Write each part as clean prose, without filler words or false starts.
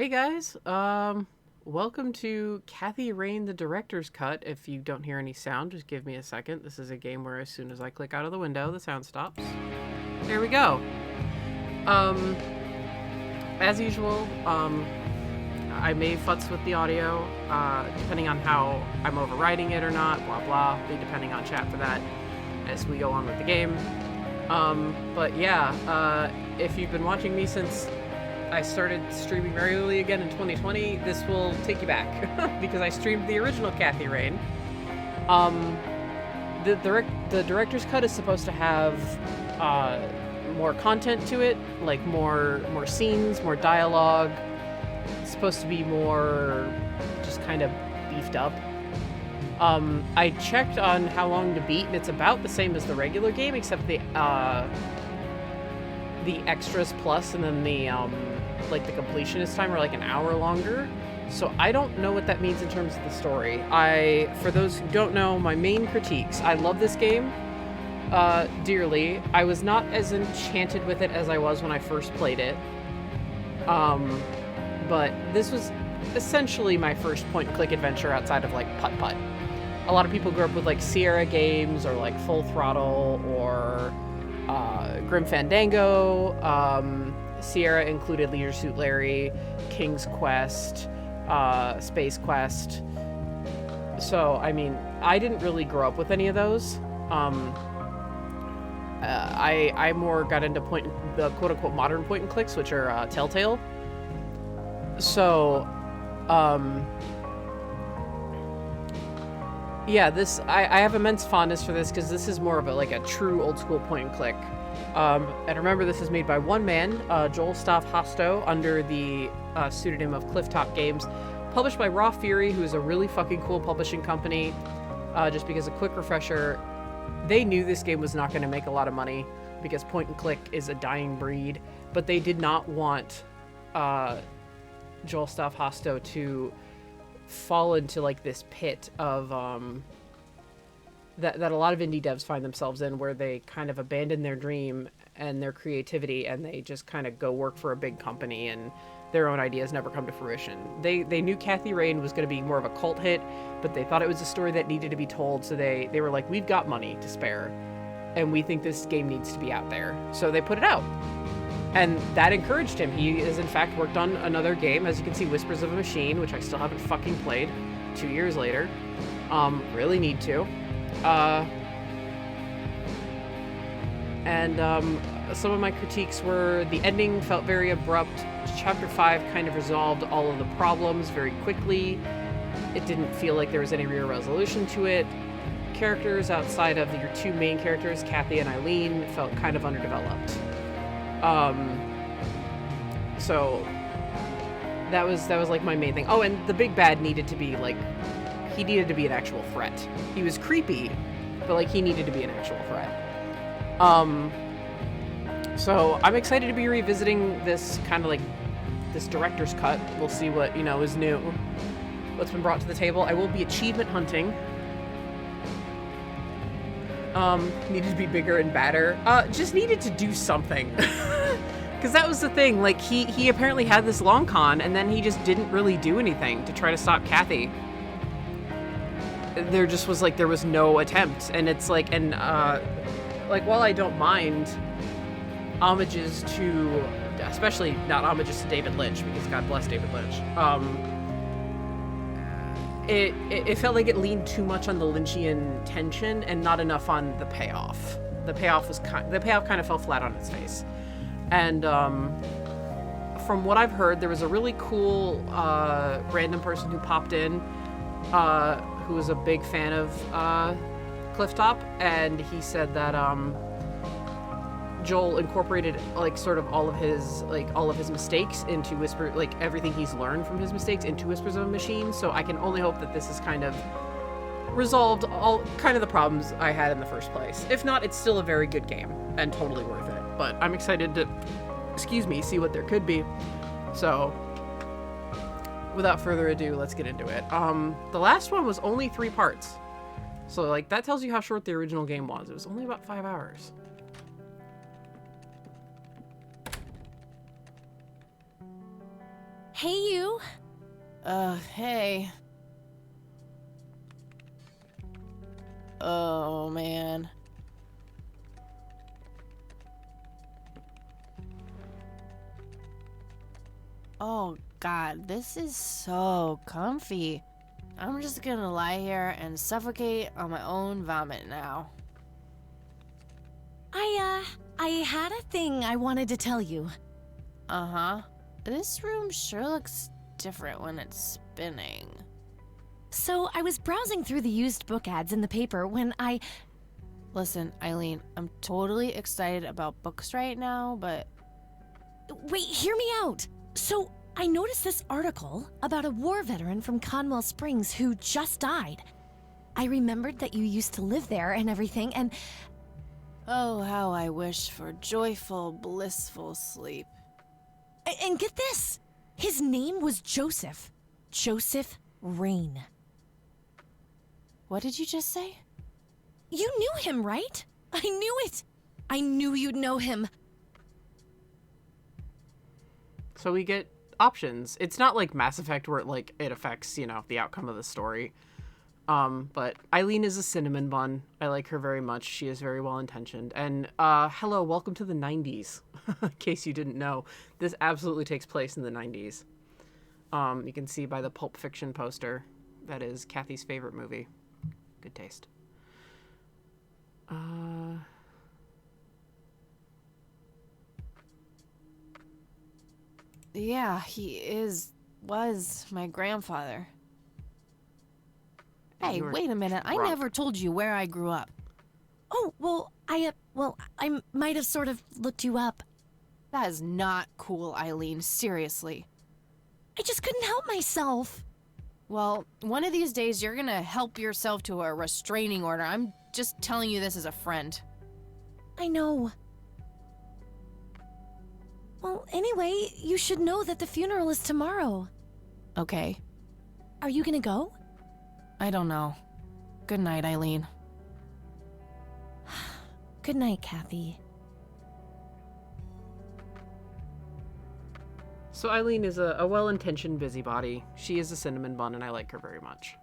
Hey guys, welcome to Kathy Rain, the director's cut. If you don't hear any sound, just give me a second. This is a game where as soon as I click out of the window, the sound stops. There we go. Um, as usual, I may futz with the audio, depending on how I'm overriding it or not, blah blah, be depending on chat for that as we go on with the game. But yeah, if you've been watching me since I started streaming regularly again in 2020, this will take you back because I streamed the original Kathy Rain. The director's cut is supposed to have more content to it, like more scenes, more dialogue. It's supposed to be more just kind of beefed up. I checked on how long to beat, and it's about the same as the regular game, except the extras plus, and then the like the completionist time are like an hour longer. So I don't know what that means in terms of the story. For those who don't know, my main critiques: I love this game dearly. I was not as enchanted with it as I was when I first played it. But this was essentially my first point-and-click adventure outside of like Putt Putt. A lot of people grew up with like Sierra games or like Full Throttle or Grim Fandango. Sierra included Leisure Suit Larry, King's Quest, Space Quest. So, I mean, I didn't really grow up with any of those. I more got into the quote-unquote modern point-and-clicks, which are Telltale. So, yeah, I have immense fondness for this because this is more of a true old-school point-and-click. And remember, this is made by one man, Joel Hosto, under the pseudonym of Clifftop Games, published by Raw Fury, who is a really fucking cool publishing company. Just because a quick refresher, they knew this game was not going to make a lot of money because point-and-click is a dying breed, but they did not want Joel Hosto to fall into like this pit of that a lot of indie devs find themselves in, where they kind of abandon their dream and their creativity and they just kind of go work for a big company and their own ideas never come to fruition. They knew Kathy Rain was going to be more of a cult hit, but they thought it was a story that needed to be told, so they were like, we've got money to spare and we think this game needs to be out there, so they put it out. And that encouraged him. He has in fact worked on another game, as you can see, Whispers of a Machine, which I still haven't fucking played 2 years later. Really need to. Some of my critiques were the ending felt very abrupt. Chapter 5 kind of resolved all of the problems very quickly. It didn't feel like there was any real resolution to it. Characters outside of your two main characters, Kathy and Eileen, felt kind of underdeveloped. So that was like my main thing. Oh, and the big bad needed to be like, he needed to be an actual threat. He was creepy, but like he needed to be an actual threat. So I'm excited to be revisiting this kind of like this director's cut. We'll see what, is new, what's been brought to the table. I will be achievement hunting. Needed to be bigger and badder. Just needed to do something. Because that was the thing. Like, he apparently had this long con, and then he just didn't really do anything to try to stop Kathy. There just was, there was no attempt. And it's like, while I don't mind homages to, especially not homages to David Lynch, because God bless David Lynch, it felt like it leaned too much on the Lynchian tension and not enough on the payoff. The payoff kind of fell flat on its face. And from what I've heard, there was a really cool random person who popped in who was a big fan of Clifftop, and he said that Joel incorporated sort of all of his mistakes into everything he's learned from his mistakes into Whispers of a Machine. So I can only hope that this is kind of resolved all kind of the problems I had in the first place. If not, it's still a very good game and totally worth it. But I'm excited to, see what there could be. So without further ado, let's get into it. The last one was only 3 parts. So that tells you how short the original game was. It was only about 5 hours. Hey, you. Hey. Oh, man. Oh, God, this is so comfy. I'm just gonna lie here and suffocate on my own vomit now. I had a thing I wanted to tell you. Uh-huh. This room sure looks different when it's spinning. So, I was browsing through the used book ads in the paper when Listen, Eileen, I'm totally excited about books right now, but... Wait, hear me out! So, I noticed this article about a war veteran from Conwell Springs who just died. I remembered that you used to live there and everything, and... Oh, how I wish for joyful, blissful sleep. And get this! His name was Joseph. Joseph Rain. What did you just say? You knew him, right? I knew it! I knew you'd know him. So we get options. It's not like Mass Effect where it affects, the outcome of the story. But Eileen is a cinnamon bun. I like her very much. She is very well intentioned. And hello, welcome to the 90s. In case you didn't know, this absolutely takes place in the 90s. You can see by the Pulp Fiction poster that is Kathy's favorite movie. Good taste. Yeah, he was my grandfather. Hey, wait a minute. I never told you where I grew up. Oh, well, I might have sort of looked you up. That is not cool, Eileen. Seriously. I just couldn't help myself. Well, one of these days you're gonna help yourself to a restraining order. I'm just telling you this as a friend. I know. Well, anyway, you should know that the funeral is tomorrow. Okay. Are you gonna go? I don't know. Good night, Eileen. Good night, Kathy. So Eileen is a well-intentioned busybody. She is a cinnamon bun, and I like her very much.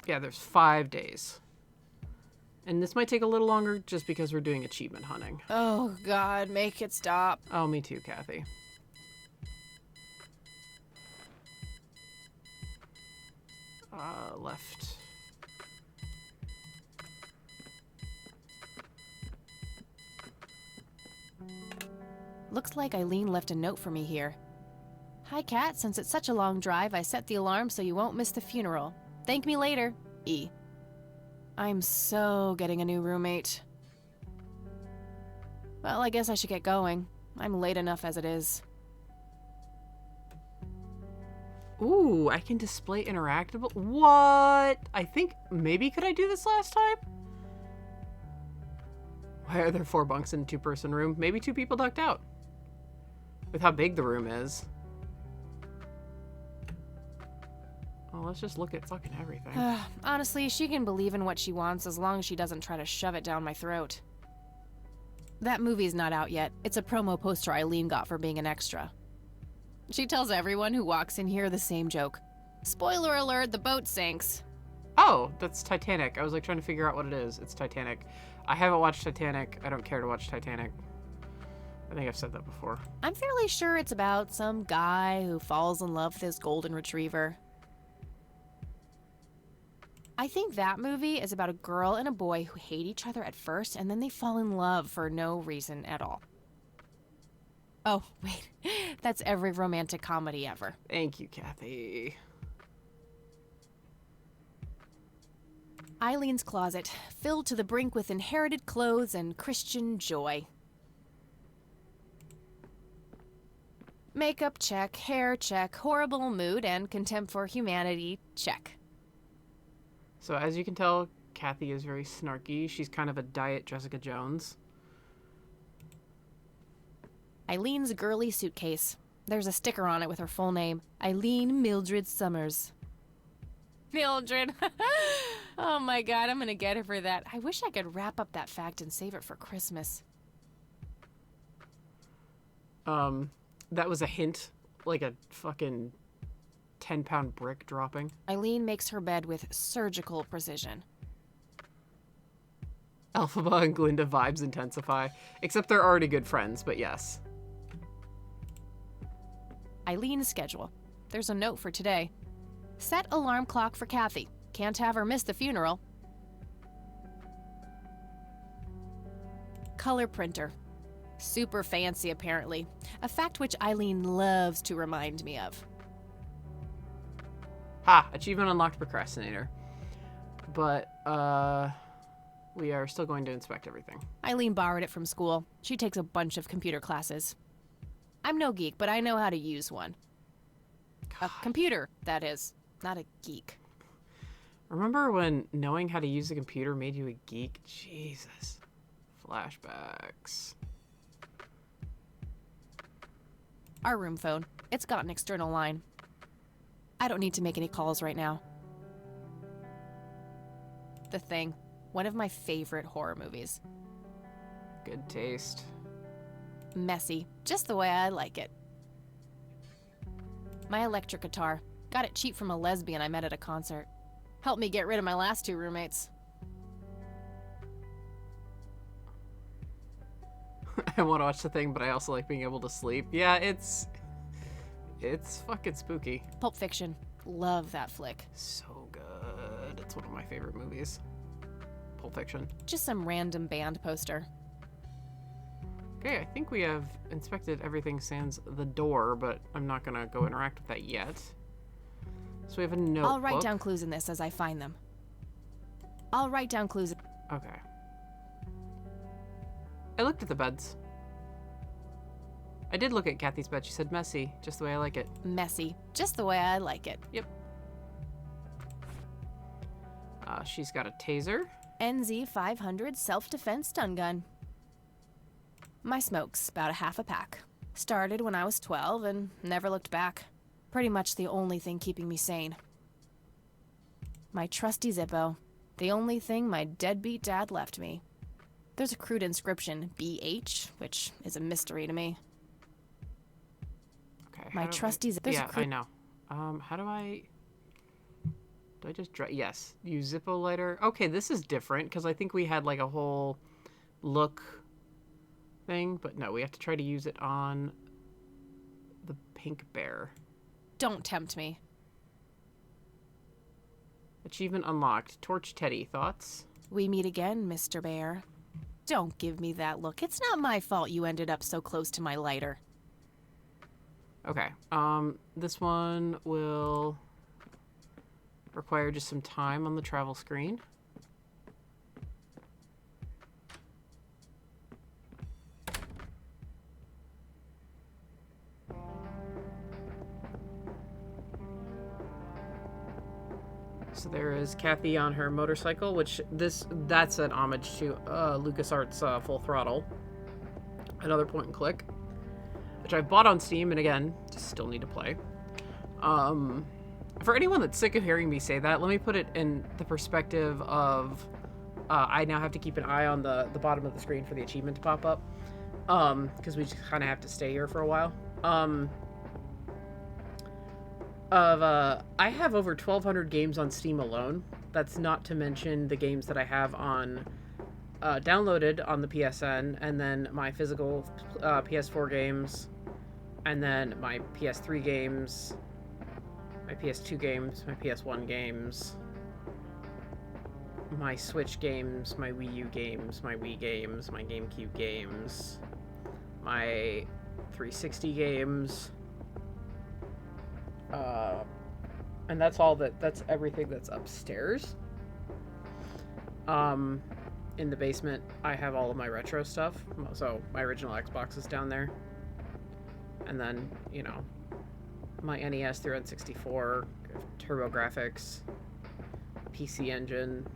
Yeah, there's 5 days. And this might take a little longer just because we're doing achievement hunting. Oh, God, make it stop. Oh, me too, Kathy. Left. Looks like Eileen left a note for me here. Hi, Kat. Since it's such a long drive, I set the alarm so you won't miss the funeral. Thank me later. E. I'm so getting a new roommate. Well, I guess I should get going. I'm late enough as it is. Ooh, I can display interactable. What? I think maybe could I do this last time? Why are there 4 bunks in a 2-person room? Maybe 2 people ducked out. With how big the room is. Oh, let's just look at fucking everything. Honestly, she can believe in what she wants as long as she doesn't try to shove it down my throat. That movie's not out yet. It's a promo poster Eileen got for being an extra. She tells everyone who walks in here the same joke. Spoiler alert, the boat sinks. Oh, that's Titanic. I was trying to figure out what it is. It's Titanic. I haven't watched Titanic. I don't care to watch Titanic. I think I've said that before. I'm fairly sure it's about some guy who falls in love with his golden retriever. I think that movie is about a girl and a boy who hate each other at first and then they fall in love for no reason at all. Oh, wait. That's every romantic comedy ever. Thank you, Kathy. Eileen's closet, filled to the brink with inherited clothes and Christian joy. Makeup check, hair check, horrible mood, and contempt for humanity check. So as you can tell, Kathy is very snarky. She's kind of a diet Jessica Jones. Eileen's girly suitcase. There's a sticker on it with her full name, Eileen Mildred Summers. Mildred. Oh my God, I'm gonna get her for that. I wish I could wrap up that fact and save it for Christmas. That was a hint, like a fucking 10-pound brick dropping. Eileen makes her bed with surgical precision. Elphaba and Glinda vibes intensify. Except they're already good friends, but yes. Eileen's schedule. There's a note for today. Set alarm clock for Kathy. Can't have her miss the funeral. Color printer. Super fancy, apparently. A fact which Eileen loves to remind me of. Ha! Achievement unlocked, procrastinator. But, we are still going to inspect everything. Eileen borrowed it from school. She takes a bunch of computer classes. I'm no geek, but I know how to use one. A computer, that is. Not a geek. Remember when knowing how to use a computer made you a geek? Jesus. Flashbacks. Our room phone. It's got an external line. I don't need to make any calls right now. The Thing. One of my favorite horror movies. Good taste. Messy. Just the way I like it. My electric guitar. Got it cheap from a lesbian I met at a concert. Helped me get rid of my last 2 roommates. I want to watch The Thing, but I also like being able to sleep. Yeah, it's fucking spooky. Pulp Fiction. Love that flick. So good. It's one of my favorite movies. Pulp Fiction. Just some random band poster. Okay, I think we have inspected everything sans the door, but I'm not gonna go interact with that yet. So we have a notebook. I'll write down clues in this as I find them. I'll write down clues. Okay. I looked at the beds. I did look at Kathy's bed. She said messy, just the way I like it. Messy. Just the way I like it. Yep. She's got a taser. NZ 500 self-defense stun gun. My smoke's about a half a pack. Started when I was 12 and never looked back. Pretty much the only thing keeping me sane. My trusty Zippo. The only thing my deadbeat dad left me. There's a crude inscription, BH, which is a mystery to me. Okay. My trusty Zippo. Yeah, I know. How do I... Do I just... Yes. Use Zippo lighter. Okay, this is different, because I think we had, like, a whole look thing. But no, we have to try to use it on the pink bear. Don't tempt me. Achievement unlocked. Torch Teddy. Thoughts? We meet again, Mr. Bear. Don't give me that look. It's not my fault you ended up so close to my lighter. Okay. This one will require just some time on the travel screen. So there is Kathy on her motorcycle, which that's an homage to LucasArts Full Throttle. Another point and click, which I bought on Steam, and again, just still need to play. For anyone that's sick of hearing me say that, let me put it in the perspective of I now have to keep an eye on the bottom of the screen for the achievement to pop up, because we just kind of have to stay here for a while. I have over 1,200 games on Steam alone. That's not to mention the games that I have on downloaded on the PSN, and then my physical PS4 games, and then my PS3 games, my PS2 games, my PS1 games, my Switch games, my Wii U games, my Wii games, my GameCube games, my 360 games. And that's everything that's upstairs. In the basement, I have all of my retro stuff. So my original Xbox is down there. And then, you know, my NES through N64, TurboGrafx, PC Engine,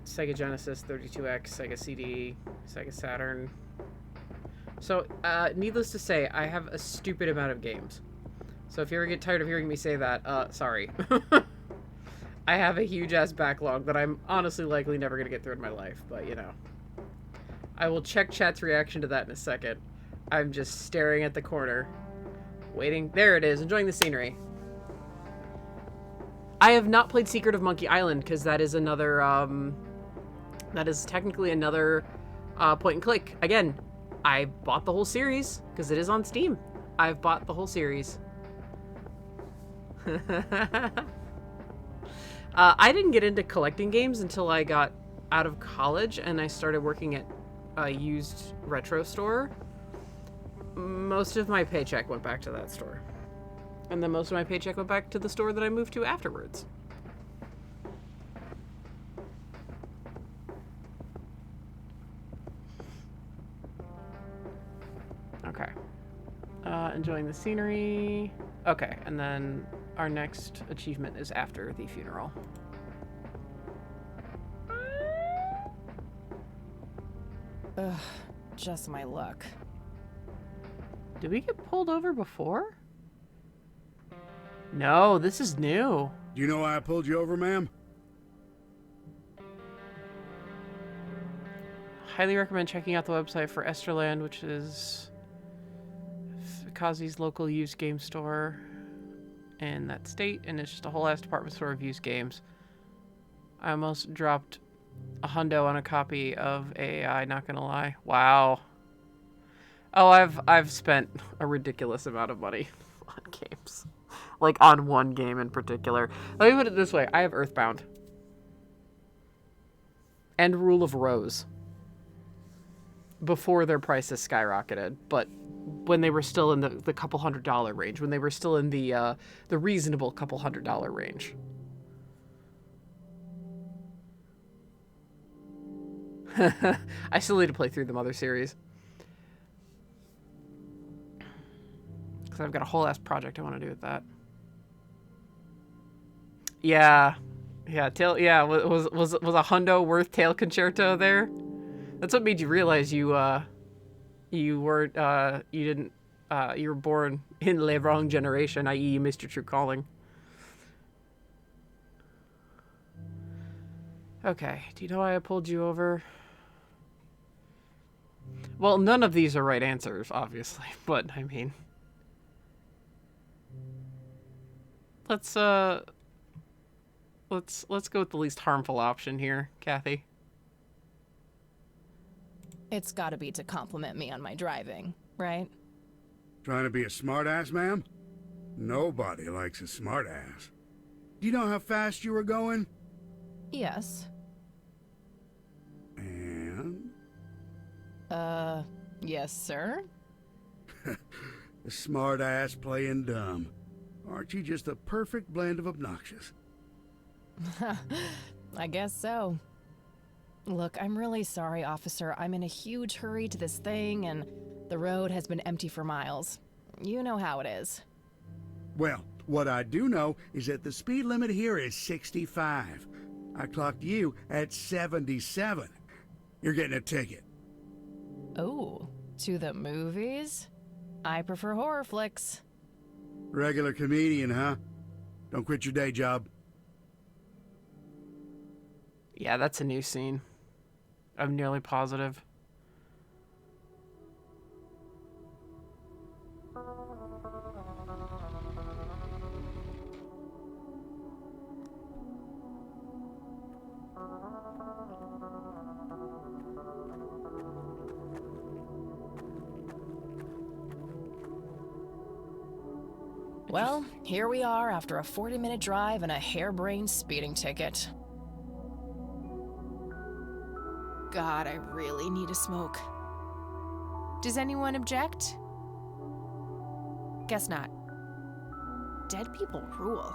Sega Genesis 32X, Sega CD, Sega Saturn. So, needless to say, I have a stupid amount of games. So if you ever get tired of hearing me say that, sorry. I have a huge-ass backlog that I'm honestly likely never going to get through in my life, but, you know. I will check chat's reaction to that in a second. I'm just staring at the corner. Waiting. There it is. Enjoying the scenery. I have not played Secret of Monkey Island because that is another, that is technically another point and click. Again, I bought the whole series because it is on Steam. I've bought the whole series. I didn't get into collecting games until I got out of college and I started working at a used retro store. Most of my paycheck went back to that store. And then most of my paycheck went back to the store that I moved to afterwards. Okay. Enjoying the scenery. Okay, and then our next achievement is after the funeral. Ugh, just my luck. Did we get pulled over before? No, this is new. Do you know why I pulled you over, ma'am? Highly recommend checking out the website for Esterland, which is Kazi's local used game store in that state, and it's just a whole ass department store of used games. I almost dropped a hundo on a copy of AAI, not gonna lie. Wow. Oh, I've spent a ridiculous amount of money on games. Like on one game in particular. Let me put it this way, I have Earthbound. And Rule of Rose. Before their prices skyrocketed, but when they were still in the couple $100 range, when they were still in the reasonable couple $100 range. I still need to play through the Mother series. Because I've got a whole ass project I want to do with that. Yeah. Yeah, was a hundo worth Tail Concerto there? That's what made you realize you weren't you were born in the wrong generation, i.e. you missed your true calling. Okay, do you know why I pulled you over? Well, none of these are right answers, obviously, but I mean, let's go with the least harmful option here, Kathy. It's gotta be to compliment me on my driving, right? Trying to be a smartass, ma'am? Nobody likes a smartass. Do you know how fast you were going? Yes. And? Yes, sir? A smartass playing dumb. Aren't you just a perfect blend of obnoxious? I guess so. Look, I'm really sorry, officer. I'm in a huge hurry to this thing, and the road has been empty for miles. You know how it is. Well, what I do know is that the speed limit here is 65. I clocked you at 77. You're getting a ticket. Oh, to the movies? I prefer horror flicks. Regular comedian, huh? Don't quit your day job. Yeah, that's a new scene. I'm nearly positive. Well, here we are after a 40-minute drive and a harebrained speeding ticket. God, I really need a smoke. Does anyone object? Guess not. Dead people rule.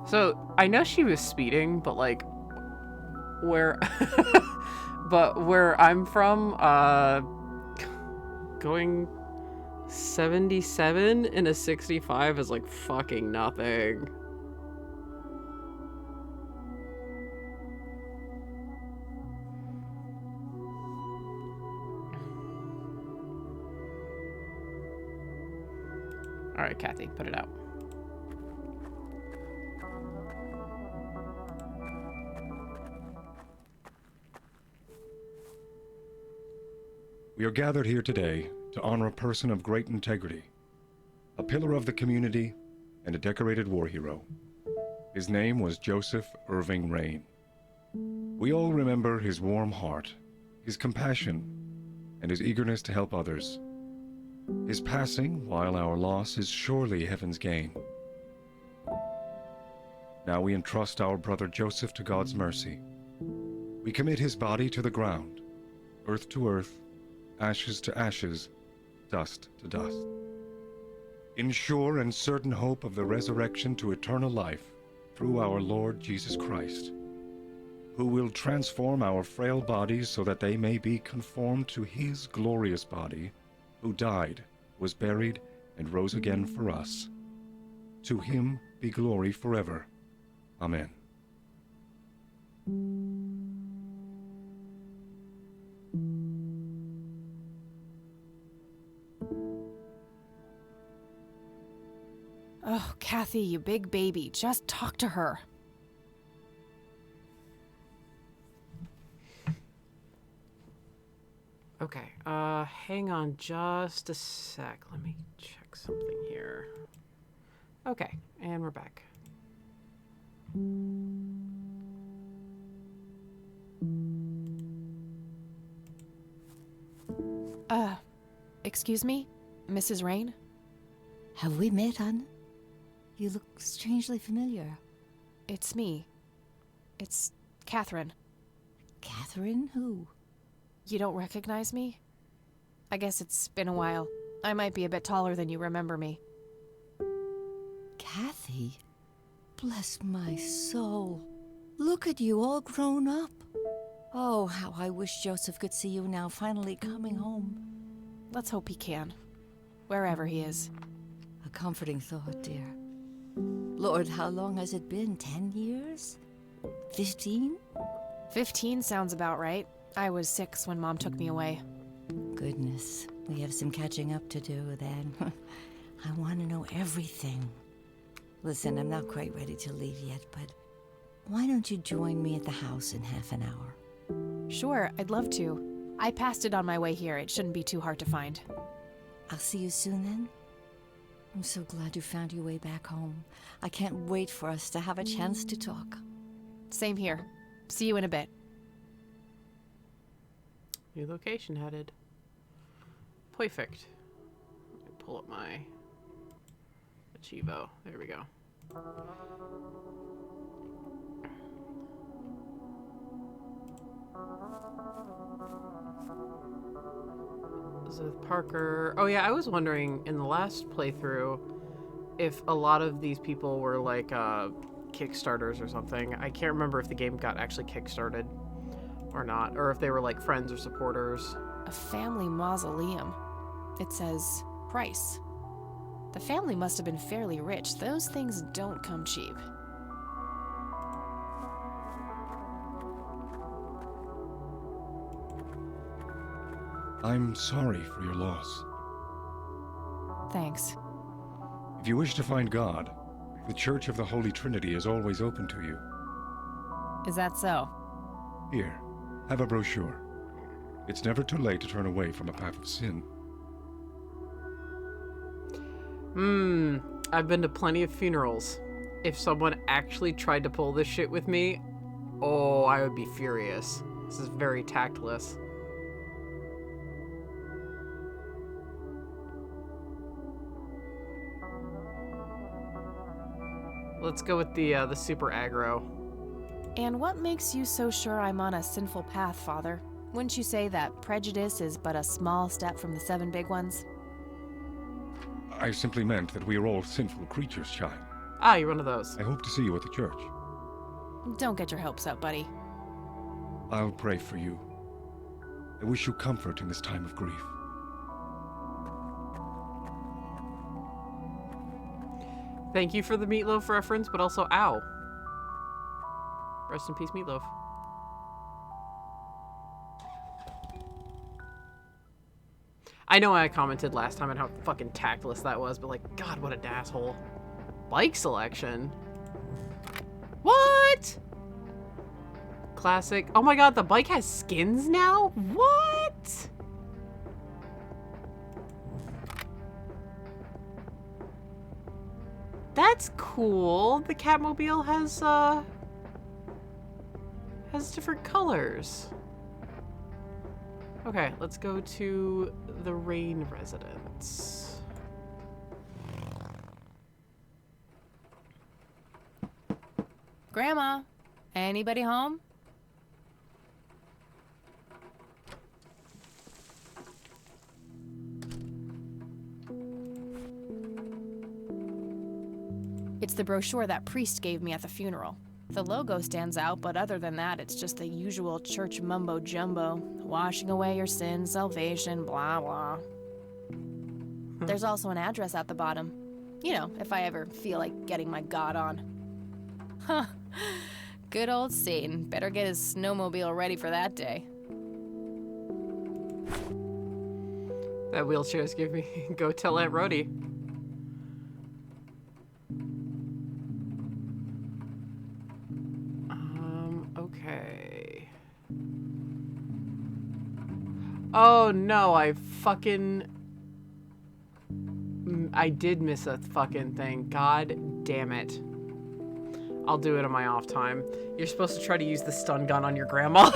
So, I know she was speeding, but like, where, but where I'm from, going 77 in a 65 is like fucking nothing. All right, Kathy, put it out. We are gathered here today to honor a person of great integrity, a pillar of the community, and a decorated war hero. His name was Joseph Irving Rain. We all remember his warm heart, his compassion, and his eagerness to help others. His passing, while our loss, is surely heaven's gain. Now we entrust our brother Joseph to God's mercy. We commit his body to the ground, earth to earth, ashes to ashes, dust to dust. In sure and certain hope of the resurrection to eternal life through our Lord Jesus Christ, who will transform our frail bodies so that they may be conformed to his glorious body, who died, was buried, and rose again for us. To him be glory forever. Amen. Oh, Kathy, you big baby. Just talk to her. Okay, hang on just a sec. Let me check something here. Okay, and we're back. Excuse me? Mrs. Rain? Have we met, hon? You look strangely familiar. It's me. It's Catherine. Catherine who? You don't recognize me? I guess it's been a while. I might be a bit taller than you remember me. Kathy? Bless my soul. Look at you, all grown up. Oh, how I wish Joseph could see you now, finally coming home. Let's hope he can. Wherever he is. A comforting thought, dear. Lord, how long has it been? 10 years? 15? 15 sounds about right. I was 6 when Mom took me away. Goodness, we have some catching up to do then. I want to know everything. Listen, I'm not quite ready to leave yet, but why don't you join me at the house in half an hour? Sure, I'd love to. I passed it on my way here. It shouldn't be too hard to find. I'll see you soon then. I'm so glad you found your way back home. I can't wait for us to have a chance to talk. Same here. See you in a bit. New location headed. Perfect. Let me pull up my Achievo. There we go. Elizabeth Parker. Oh yeah, I was wondering in the last playthrough if a lot of these people were like Kickstarters or something. I can't remember if the game got actually kickstarted or not, or if they were like friends or supporters. A family mausoleum. It says price. The family must have been fairly rich. Those things don't come cheap. I'm sorry for your loss. Thanks. If you wish to find God, the Church of the Holy Trinity is always open to you. Is that so? Here, have a brochure. It's never too late to turn away from a path of sin. I've been to plenty of funerals. If someone actually tried to pull this shit with me, oh, I would be furious. This is very tactless. Let's go with the super aggro. And what makes you so sure I'm on a sinful path, Father? Wouldn't you say that prejudice is but a small step from the 7 big ones? I simply meant that we are all sinful creatures, child. Ah, you're one of those. I hope to see you at the church. Don't get your hopes up, buddy. I'll pray for you. I wish you comfort in this time of grief. Thank you for the Meatloaf reference, but also ow. Rest in peace, Meatloaf. I know I commented last time on how fucking tactless that was, but like, God, what an asshole. Bike selection? What? Classic. Oh my god, the bike has skins now? What? That's cool. The Catmobile has different colors. Okay, let's go to the Rain residence. Grandma, anybody home? It's the brochure that priest gave me at the funeral. The logo stands out, but other than that, it's just the usual church mumbo-jumbo. Washing away your sins, salvation, blah, blah. There's also an address at the bottom. You know, if I ever feel like getting my God on. Huh. Good old Satan. Better get his snowmobile ready for that day. That wheelchair's give me go tell Aunt Rhodey. Okay. Oh no, I did miss a fucking thing. God damn it. I'll do it on my off time. You're supposed to try to use the stun gun on your grandma.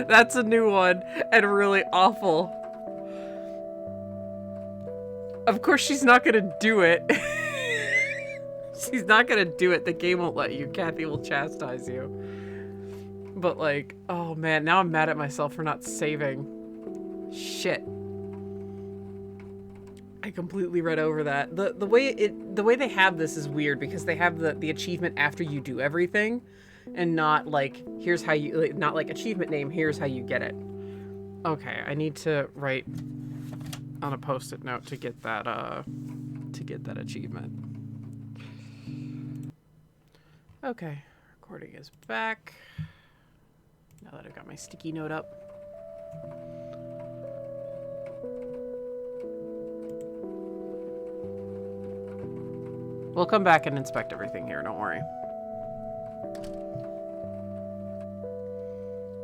That's a new one and really awful. Of course she's not gonna do it. She's not gonna do it. The game won't let you. Kathy will chastise you. But like, oh man, now I'm mad at myself for not saving. Shit. I completely read over that. The way they have this is weird because they have the achievement after you do everything, and not like here's how you like, not like achievement name, here's how you get it. Okay, I need to write on a post-it note to get that achievement. Okay, recording is back. Now that I've got my sticky note up. We'll come back and inspect everything here, don't worry.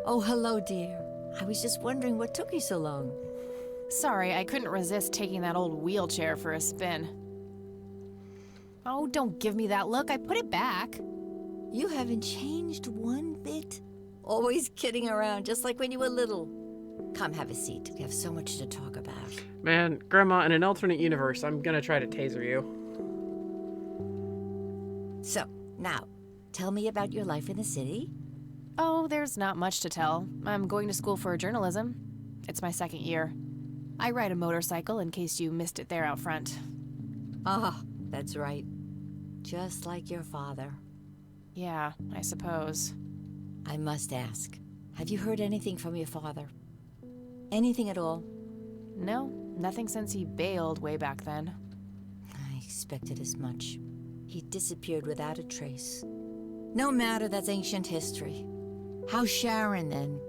Oh, hello, dear. I was just wondering what took you so long. Sorry, I couldn't resist taking that old wheelchair for a spin. Oh, don't give me that look. I put it back. You haven't changed one bit. Always kidding around, just like when you were little. Come, have a seat. We have so much to talk about. Man, Grandma, in an alternate universe, I'm gonna try to taser you. So, now, tell me about your life in the city. Oh, there's not much to tell. I'm going to school for journalism. It's my second year. I ride a motorcycle in case you missed it there out front. Ah, that's right. Just like your father. Yeah, I suppose. I must ask, have you heard anything from your father? Anything at all? No, nothing since he bailed way back then. I expected as much. He disappeared without a trace. No matter, that's ancient history. How's Sharon, then?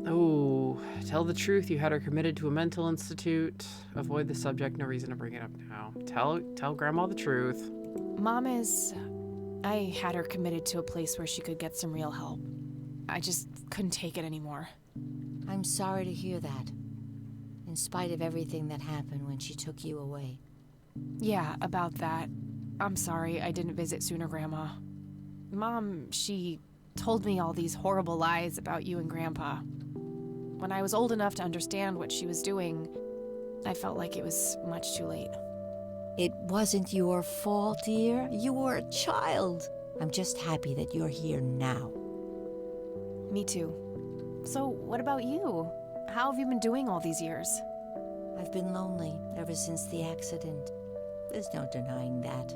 Oh, tell the truth. You had her committed to a mental institute. Avoid the subject. No reason to bring it up now. Tell Grandma the truth. Mom is... I had her committed to a place where she could get some real help. I just couldn't take it anymore. I'm sorry to hear that. In spite of everything that happened when she took you away. Yeah, about that. I'm sorry I didn't visit sooner, Grandma. Mom, she told me all these horrible lies about you and Grandpa. When I was old enough to understand what she was doing, I felt like it was much too late. It wasn't your fault, dear. You were a child. I'm just happy that you're here now. Me too. So, what about you? How have you been doing all these years? I've been lonely ever since the accident. There's no denying that.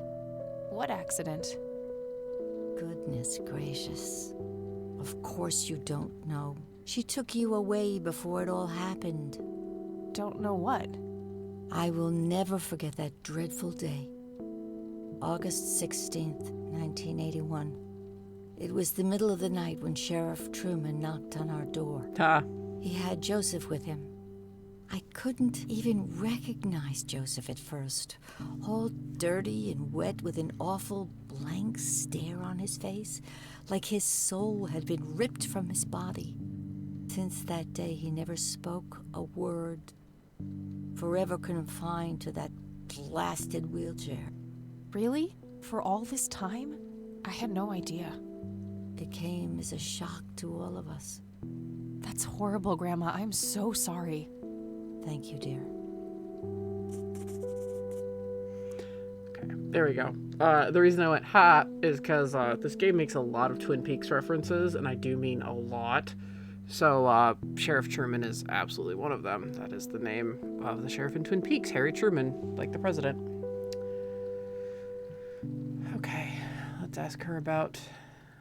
What accident? Goodness gracious. Of course you don't know. She took you away before it all happened. Don't know what? I will never forget that dreadful day. August 16th, 1981. It was the middle of the night when Sheriff Truman knocked on our door. He had Joseph with him. I couldn't even recognize Joseph at first. All dirty and wet with an awful blank stare on his face, like his soul had been ripped from his body. Since that day, he never spoke a word, forever confined to that blasted wheelchair. Really? For all this time? I had no idea. It came as a shock to all of us. That's horrible, Grandma. I'm so sorry. Thank you, dear. Okay, there we go. The reason I went ha is because this game makes a lot of Twin Peaks references, and I do mean a lot. So Sheriff Truman is absolutely one of them. That is the name of the sheriff in Twin Peaks, Harry Truman, like the president. Okay, let's ask her about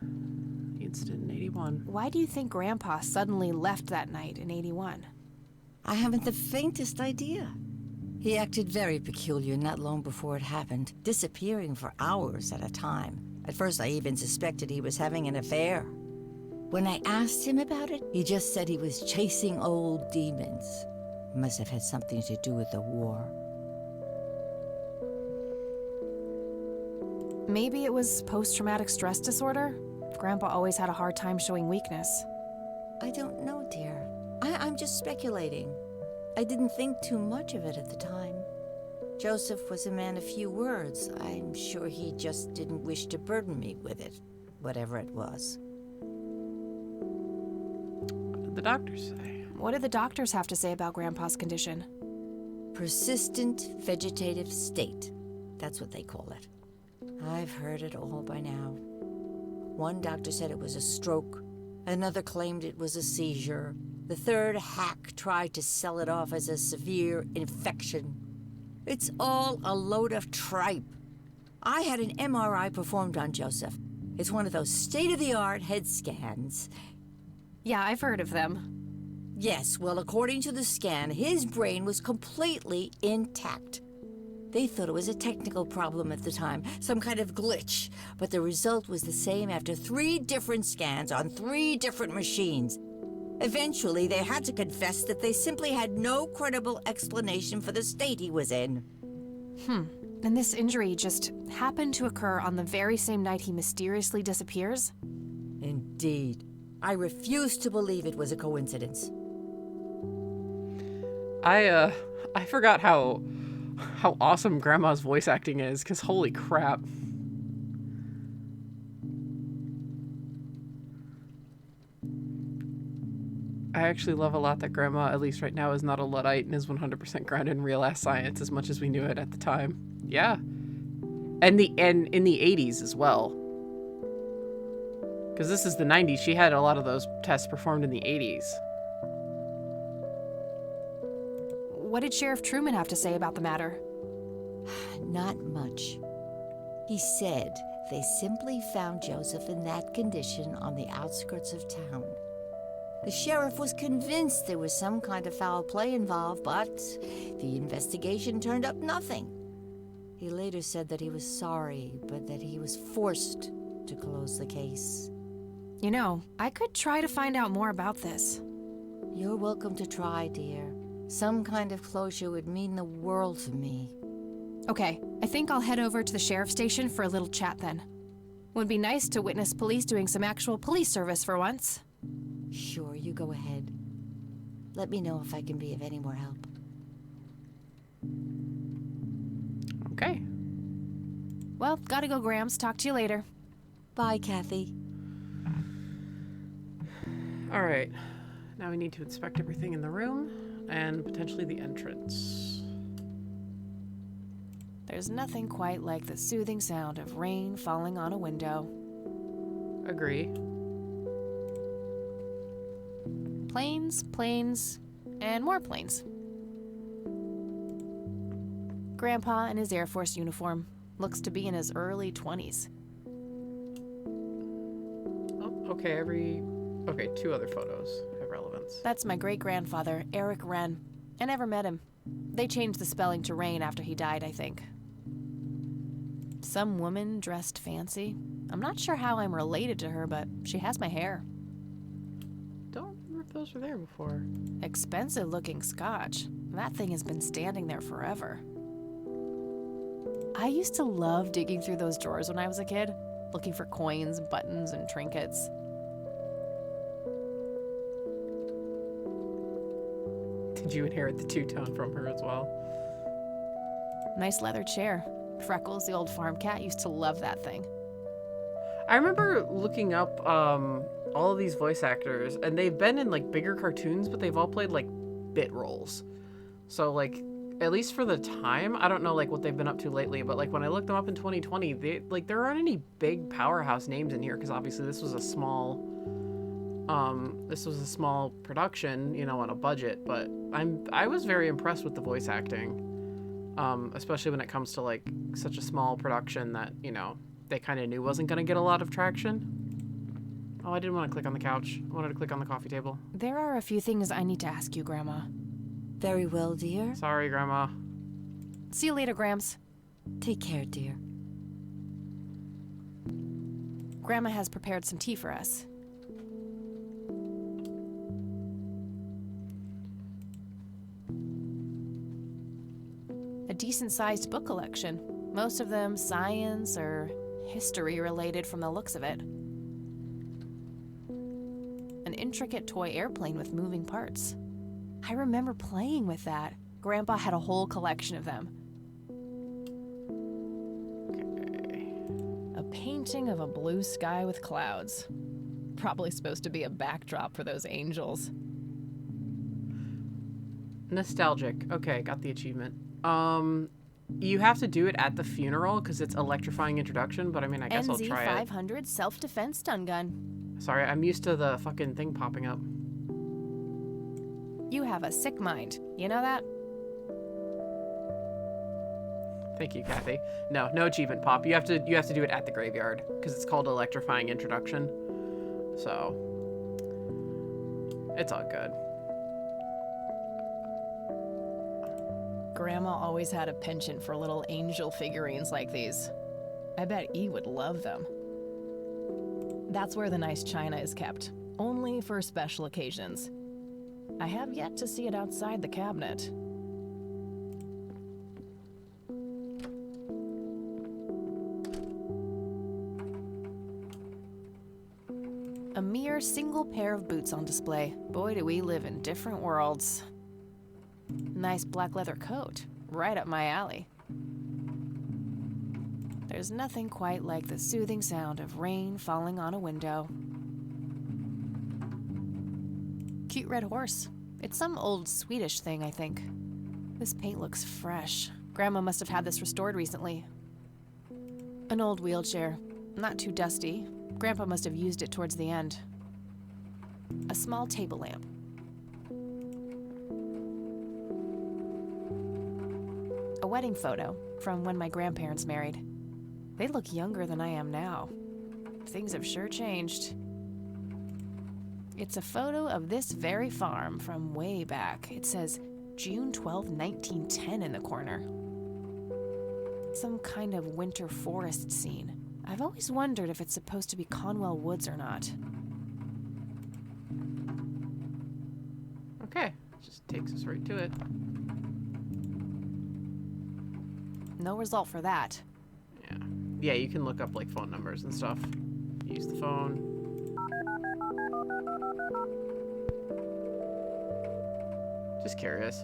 the incident in 81. Why do you think Grandpa suddenly left that night in 81? I haven't the faintest idea. He acted very peculiar not long before it happened, disappearing for hours at a time. At first, I even suspected he was having an affair. When I asked him about it, he just said he was chasing old demons. Must have had something to do with the war. Maybe it was post-traumatic stress disorder? Grandpa always had a hard time showing weakness. I don't know, dear. I'm just speculating. I didn't think too much of it at the time. Joseph was a man of few words. I'm sure he just didn't wish to burden me with it, whatever it was. What did the doctors say? What did the doctors have to say about Grandpa's condition? Persistent vegetative state. That's what they call it. I've heard it all by now. One doctor said it was a stroke. Another claimed it was a seizure. The third hack tried to sell it off as a severe infection. It's all a load of tripe. I had an MRI performed on Joseph. It's one of those state-of-the-art head scans. Yeah, I've heard of them. Yes, well, according to the scan, his brain was completely intact. They thought it was a technical problem at the time, some kind of glitch, but the result was the same after 3 different scans on 3 different machines. Eventually, they had to confess that they simply had no credible explanation for the state he was in. And this injury just happened to occur on the very same night he mysteriously disappears? Indeed. I refuse to believe it was a coincidence. I forgot how awesome Grandma's voice acting is, because holy crap. I actually love a lot that Grandma, at least right now, is not a Luddite and is 100% grounded in real-ass science as much as we knew it at the time. Yeah. And in the 80s as well. Because this is the 90s. She had a lot of those tests performed in the 80s. What did Sheriff Truman have to say about the matter? Not much. He said they simply found Joseph in that condition on the outskirts of town. The sheriff was convinced there was some kind of foul play involved, but the investigation turned up nothing. He later said that he was sorry, but that he was forced to close the case. You know, I could try to find out more about this. You're welcome to try, dear. Some kind of closure would mean the world to me. Okay, I think I'll head over to the sheriff's station for a little chat then. Would be nice to witness police doing some actual police service for once. Sure, you go ahead. Let me know if I can be of any more help. Okay. Well, gotta go, Grams. Talk to you later. Bye, Kathy. All right. Now we need to inspect everything in the room and potentially the entrance. There's nothing quite like the soothing sound of rain falling on a window. Agree. Planes, planes, and more planes. Grandpa in his Air Force uniform looks to be in his early 20s. Oh, okay, 2 other photos have relevance. That's my great-grandfather, Eric Wren. I never met him. They changed the spelling to Rain after he died, I think. Some woman dressed fancy. I'm not sure how I'm related to her, but she has my hair. Don't remember if those were there before. Expensive looking scotch. That thing has been standing there forever. I used to love digging through those drawers when I was a kid, looking for coins, buttons, and trinkets. Did you inherit the two-tone from her as well? Nice leather chair. Freckles, the old farm cat, used to love that thing. I remember looking up all of these voice actors, and they've been in like bigger cartoons, but they've all played like bit roles. So like, at least for the time, I don't know like what they've been up to lately, but like when I looked them up in 2020, there aren't any big powerhouse names in here because obviously this was a small production, you know, on a budget. But I was very impressed with the voice acting, especially when it comes to like such a small production that, you know, they kind of knew wasn't going to get a lot of traction. Oh, I didn't want to click on the couch. I wanted to click on the coffee table. There are a few things I need to ask you, Grandma. Very well, dear. Sorry, Grandma. See you later, Gramps. Take care, dear. Grandma has prepared some tea for us. A decent-sized book collection. Most of them science or history related from the looks of it. An intricate toy airplane with moving parts. I remember playing with that. Grandpa had a whole collection of them. Okay. A painting of a blue sky with clouds. Probably supposed to be a backdrop for those angels. Nostalgic. Okay, got the achievement. You have to do it at the funeral because it's electrifying introduction, but I mean, I guess I'll try it. NZ-500 self-defense stun gun. Sorry, I'm used to the fucking thing popping up. You have a sick mind. You know that? Thank you, Kathy. No achievement pop. You have to do it at the graveyard because it's called electrifying introduction. So it's all good. Grandma always had a penchant for little angel figurines like these. I bet E would love them. That's where the nice china is kept, only for special occasions. I have yet to see it outside the cabinet. A mere single pair of boots on display. Boy, do we live in different worlds. Nice black leather coat, right up my alley. There's nothing quite like the soothing sound of rain falling on a window. Cute red horse. It's some old Swedish thing, I think. This paint looks fresh. Grandma must have had this restored recently. An old wheelchair. Not too dusty. Grandpa must have used it towards the end. A small table lamp. A wedding photo from when my grandparents married. They look younger than I am now. Things have sure changed. It's a photo of this very farm from way back. It says June 12, 1910 in the corner. Some kind of winter forest scene. I've always wondered if it's supposed to be Conwell Woods or not. Okay, just takes us right to it. No result for that. Yeah, you can look up like phone numbers and stuff. Use the phone. Just curious.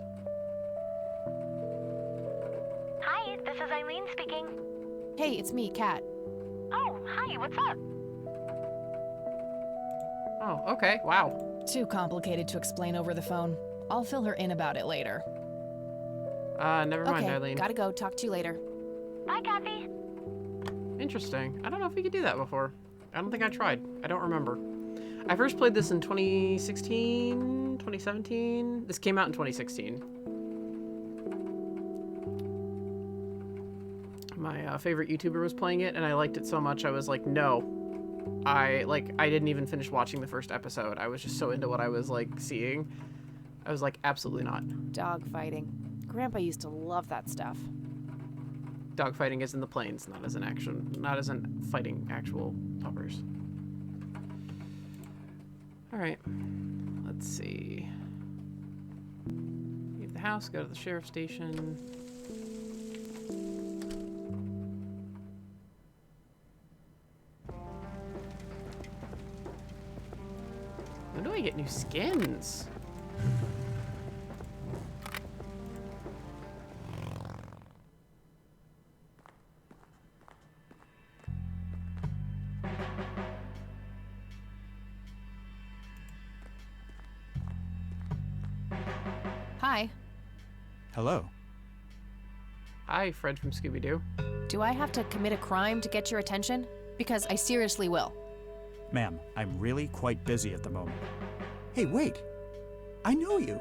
Hi, this is Eileen speaking. Hey, it's me, Kat. Oh, hi, what's up? Oh, okay. Wow. Too complicated to explain over the phone. I'll fill her in about it later. Never mind, Okay, Eileen. gotta go. Talk to you later. Bye, Kathy. Interesting. I don't know if we could do that before. I don't think I tried. I don't remember. I first played this in 2016, 2017. This came out in 2016. My favorite YouTuber was playing it, and I liked it so much I was like, no. I didn't even finish watching the first episode. I was just so into what I was like seeing. I was like, absolutely not. Dog fighting. Grandpa used to love that stuff. Dogfighting is in the plains, not as in fighting actual puppers. Alright. Let's see. Leave the house, go to the sheriff's station. When do I get new skins? Hi. Hello. Hi, Fred from Scooby-Doo. Do I have to commit a crime to get your attention? Because I seriously will. Ma'am, I'm really quite busy at the moment. Hey, wait. I know you.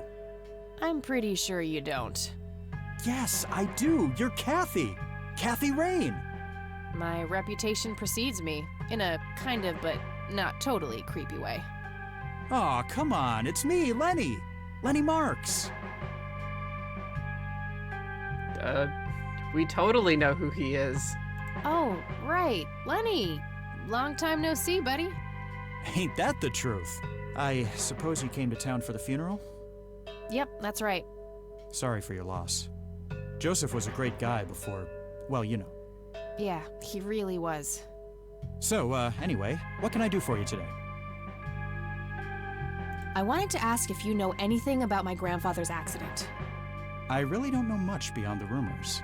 I'm pretty sure you don't. Yes, I do. You're Kathy. Kathy Rain. My reputation precedes me, in a kind of but not totally creepy way. Aw, come on. It's me, Lenny. Lenny Marks. We totally know who he is. Oh, right. Lenny. Long time no see, buddy. Ain't that the truth? I suppose you came to town for the funeral? Yep, that's right. Sorry for your loss. Joseph was a great guy before, well, you know. Yeah, he really was. So, anyway, what can I do for you today? I wanted to ask if you know anything about my grandfather's accident. I really don't know much beyond the rumors.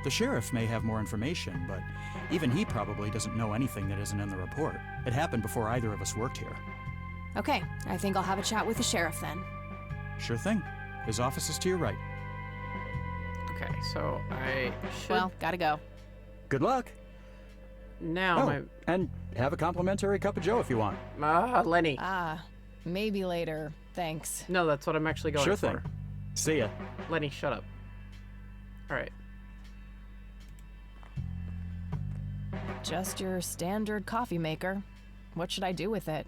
The sheriff may have more information, but even he probably doesn't know anything that isn't in the report. It happened before either of us worked here. Okay, I think I'll have a chat with the sheriff then. Sure thing. His office is to your right. Okay, so I should... Well, gotta go. Good luck. Now And have a complimentary cup of joe if you want. Lenny. Ah, maybe later. Thanks. No, that's what I'm actually going Sure for. thing. See ya. Lenny, shut up. Alright. Just your standard coffee maker. What should I do with it?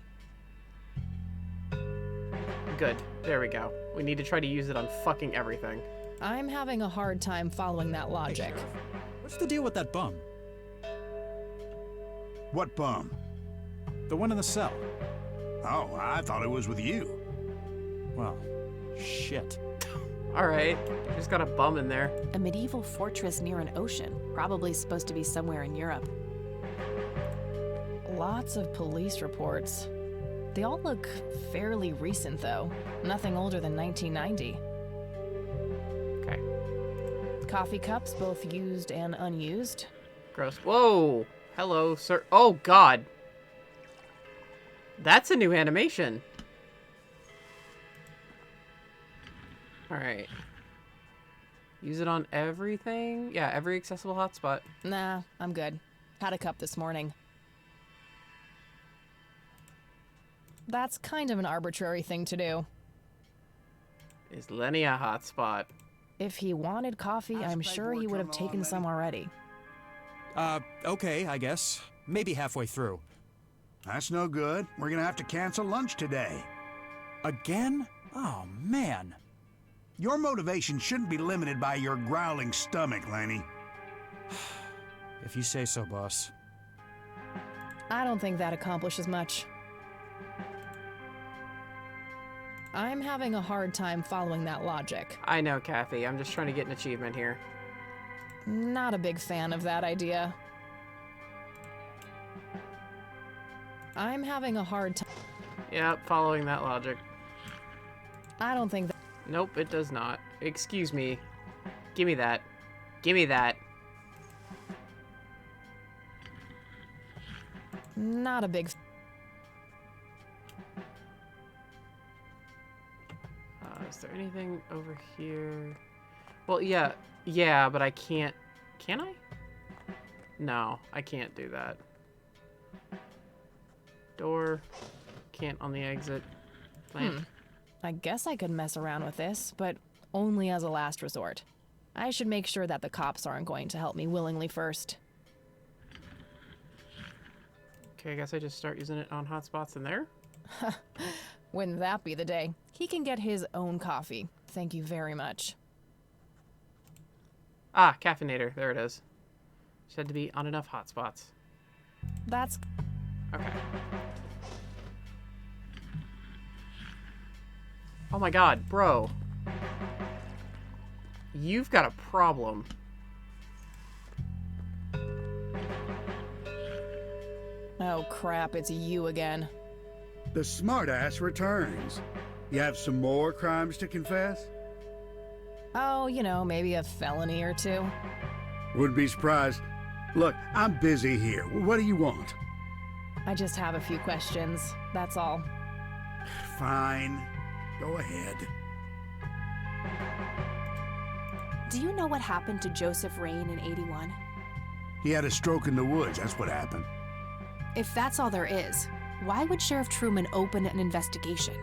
Good. There we go. We need to try to use it on fucking everything. I'm having a hard time following that logic. Hey, Sheriff. What's the deal with that bum? What bum? The one in the cell. Oh, I thought it was with you. Well, shit. Alright. Just got a bum in there. A medieval fortress near an ocean, probably supposed to be somewhere in Europe. Lots of police reports. They all look fairly recent, though. Nothing older than 1990. Okay. Coffee cups, both used and unused. Gross. Whoa! Hello, sir. Oh, God. That's a new animation. Alright. Use it on everything? Yeah, every accessible hotspot. Nah, I'm good. Had a cup this morning. That's kind of an arbitrary thing to do. Is Lenny a hotspot? If he wanted coffee, I'm sure he would have taken some already. Okay, I guess. Maybe halfway through. That's no good. We're gonna have to cancel lunch today. Again? Oh, man. Your motivation shouldn't be limited by your growling stomach, Lenny. If you say so, boss. I don't think that accomplishes much. I'm having a hard time following that logic. I know, Kathy. I'm just trying to get an achievement here. Not a big fan of that idea. I'm having a hard time. Yep, following that logic. I don't think that. Nope, it does not. Excuse me. Give me that. Give me that. Not a big. Is there anything over here? Well, yeah, but I can't. Can I? No, I can't do that. Door. Can't on the exit. Lamp. I guess I could mess around with this, but only as a last resort. I should make sure that the cops aren't going to help me willingly first. Okay, I guess I just start using it on hotspots in there. Wouldn't that be the day? He can get his own coffee. Thank you very much. Ah, caffeinator. There it is. Said to be on enough hotspots. That's... Okay. Oh my god, bro. You've got a problem. Oh crap, it's you again. The smartass returns. You have some more crimes to confess? Oh, you know, maybe a felony or two. Wouldn't be surprised. Look, I'm busy here. What do you want? I just have a few questions, that's all. Fine. Go ahead. Do you know what happened to Joseph Rain in 81? He had a stroke in the woods, that's what happened. If that's all there is, why would Sheriff Truman open an investigation?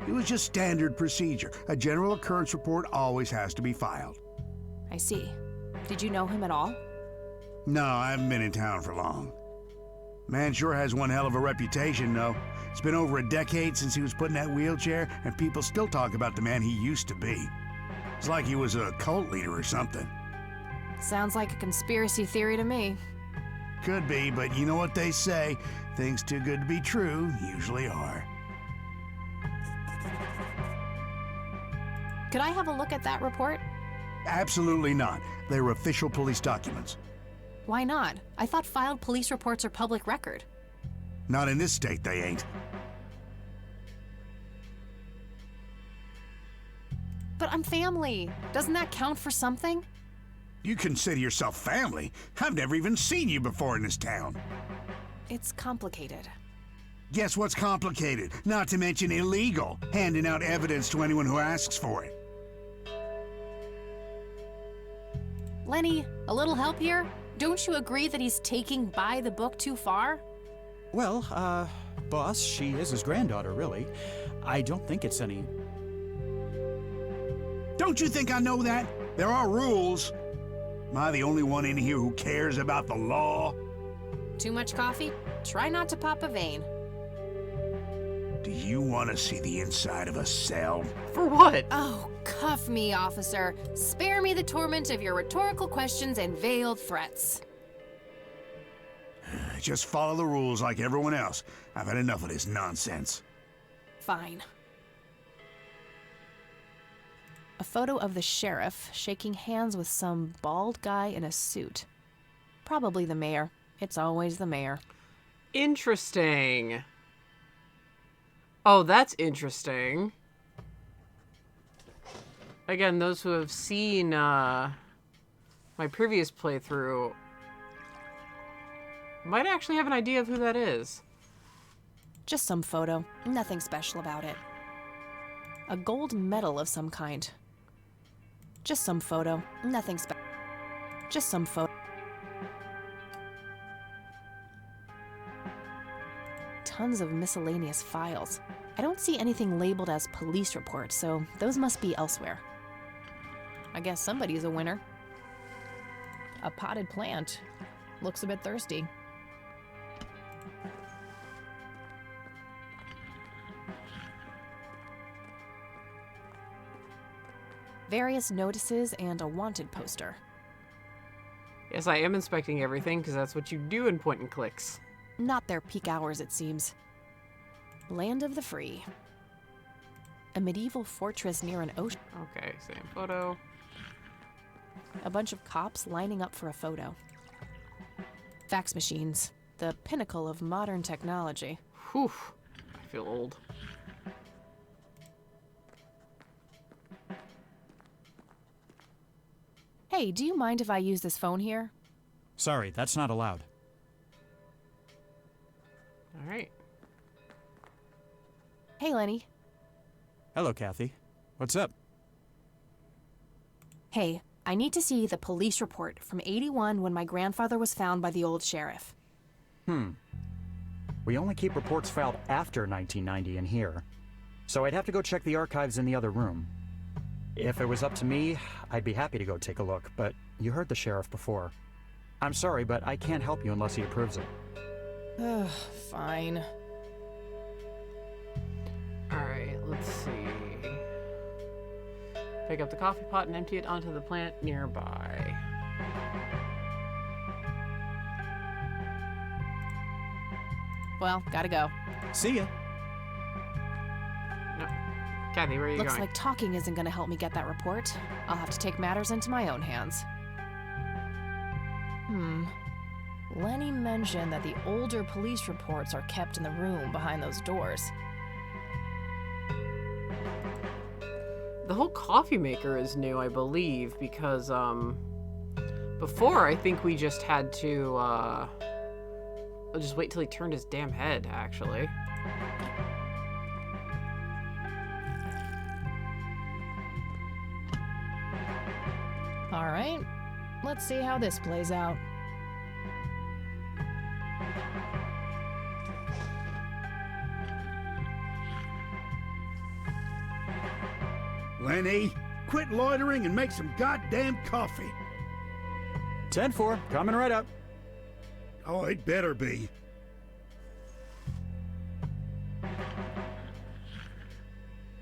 It was just standard procedure. A general occurrence report always has to be filed. I see. Did you know him at all? No, I haven't been in town for long. Man sure has one hell of a reputation, though. It's been over a decade since he was put in that wheelchair, and people still talk about the man he used to be. It's like he was a cult leader or something. Sounds like a conspiracy theory to me. Could be, but you know what they say. Things too good to be true usually are. Could I have a look at that report? Absolutely not. They're official police documents. Why not? I thought filed police reports are public record. Not in this state, they ain't. But I'm family. Doesn't that count for something? You consider yourself family? I've never even seen you before in this town. It's complicated. Guess what's complicated? Not to mention illegal. Handing out evidence to anyone who asks for it. Lenny, a little help here? Don't you agree that he's taking by the book too far? Well, boss, she is his granddaughter, really. I don't think it's any... Don't you think I know that? There are rules. Am I the only one in here who cares about the law? Too much coffee? Try not to pop a vein. Do you want to see the inside of a cell? For what? Oh, cuff me, officer. Spare me the torment of your rhetorical questions and veiled threats. Just follow the rules like everyone else. I've had enough of this nonsense. Fine. A photo of the sheriff shaking hands with some bald guy in a suit. Probably the mayor. It's always the mayor. Interesting. Oh, that's interesting. Again, those who have seen my previous playthrough might actually have an idea of who that is. Just some photo. Nothing special about it. A gold medal of some kind. Just some photo. Nothing special. Just some photo. Tons of miscellaneous files. I don't see anything labeled as police report, so those must be elsewhere. I guess somebody's a winner. A potted plant. Looks a bit thirsty. Various notices and a wanted poster. Yes, I am inspecting everything because that's what you do in point and clicks. Not their peak hours, it seems. Land of the Free. A medieval fortress near an ocean. Okay, same photo. A bunch of cops lining up for a photo. Fax machines. The pinnacle of modern technology. Whew. I feel old. Hey, do you mind if I use this phone here? Sorry, that's not allowed. All right. Hey, Lenny. Hello, Kathy. What's up? Hey, I need to see the police report from 81 when my grandfather was found by the old sheriff. We only keep reports filed after 1990 in here, so I'd have to go check the archives in the other room. If it was up to me, I'd be happy to go take a look, but you heard the sheriff before. I'm sorry, but I can't help you unless he approves it. Ugh, fine. Alright, let's see. Pick up the coffee pot and empty it onto the plant nearby. Well, gotta go. See ya. No. Kathy, where are you Looks going? like talking isn't gonna help me get that report. I'll have to take matters into my own hands. Lenny mentioned that the older police reports are kept in the room behind those doors. The whole coffee maker is new, I believe, because, before I think we just had to, I'll just wait till he turned his damn head, actually. Alright, let's see how this plays out. Lenny, quit loitering and make some goddamn coffee. 10-4, coming right up. Oh, it better be.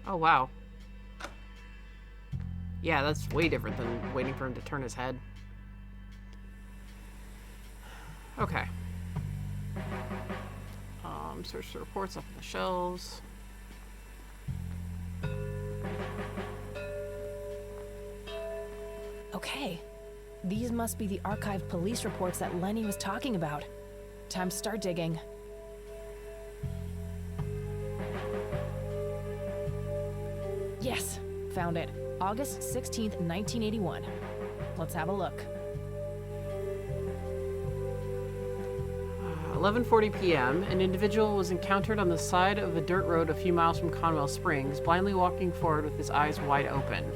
Oh, wow. Yeah, that's way different than waiting for him to turn his head. Okay. Search the reports up on the shelves. Okay, these must be the archived police reports that Lenny was talking about. Time to start digging. Yes, found it. August 16th, 1981. Let's have a look. 11:40 p.m., an individual was encountered on the side of a dirt road a few miles from Conwell Springs, blindly walking forward with his eyes wide open.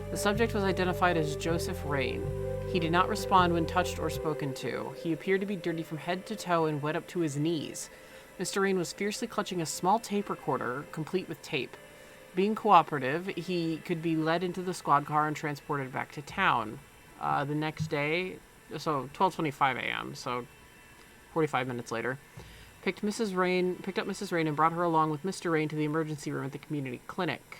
The subject was identified as Joseph Rain. He did not respond when touched or spoken to. He appeared to be dirty from head to toe and wet up to his knees. Mr. Rain was fiercely clutching a small tape recorder, complete with tape. Being cooperative, he could be led into the squad car and transported back to town. The next day, so 12:25 a.m., so 45 minutes later, picked up Mrs. Rain and brought her along with Mr. Rain to the emergency room at the community clinic.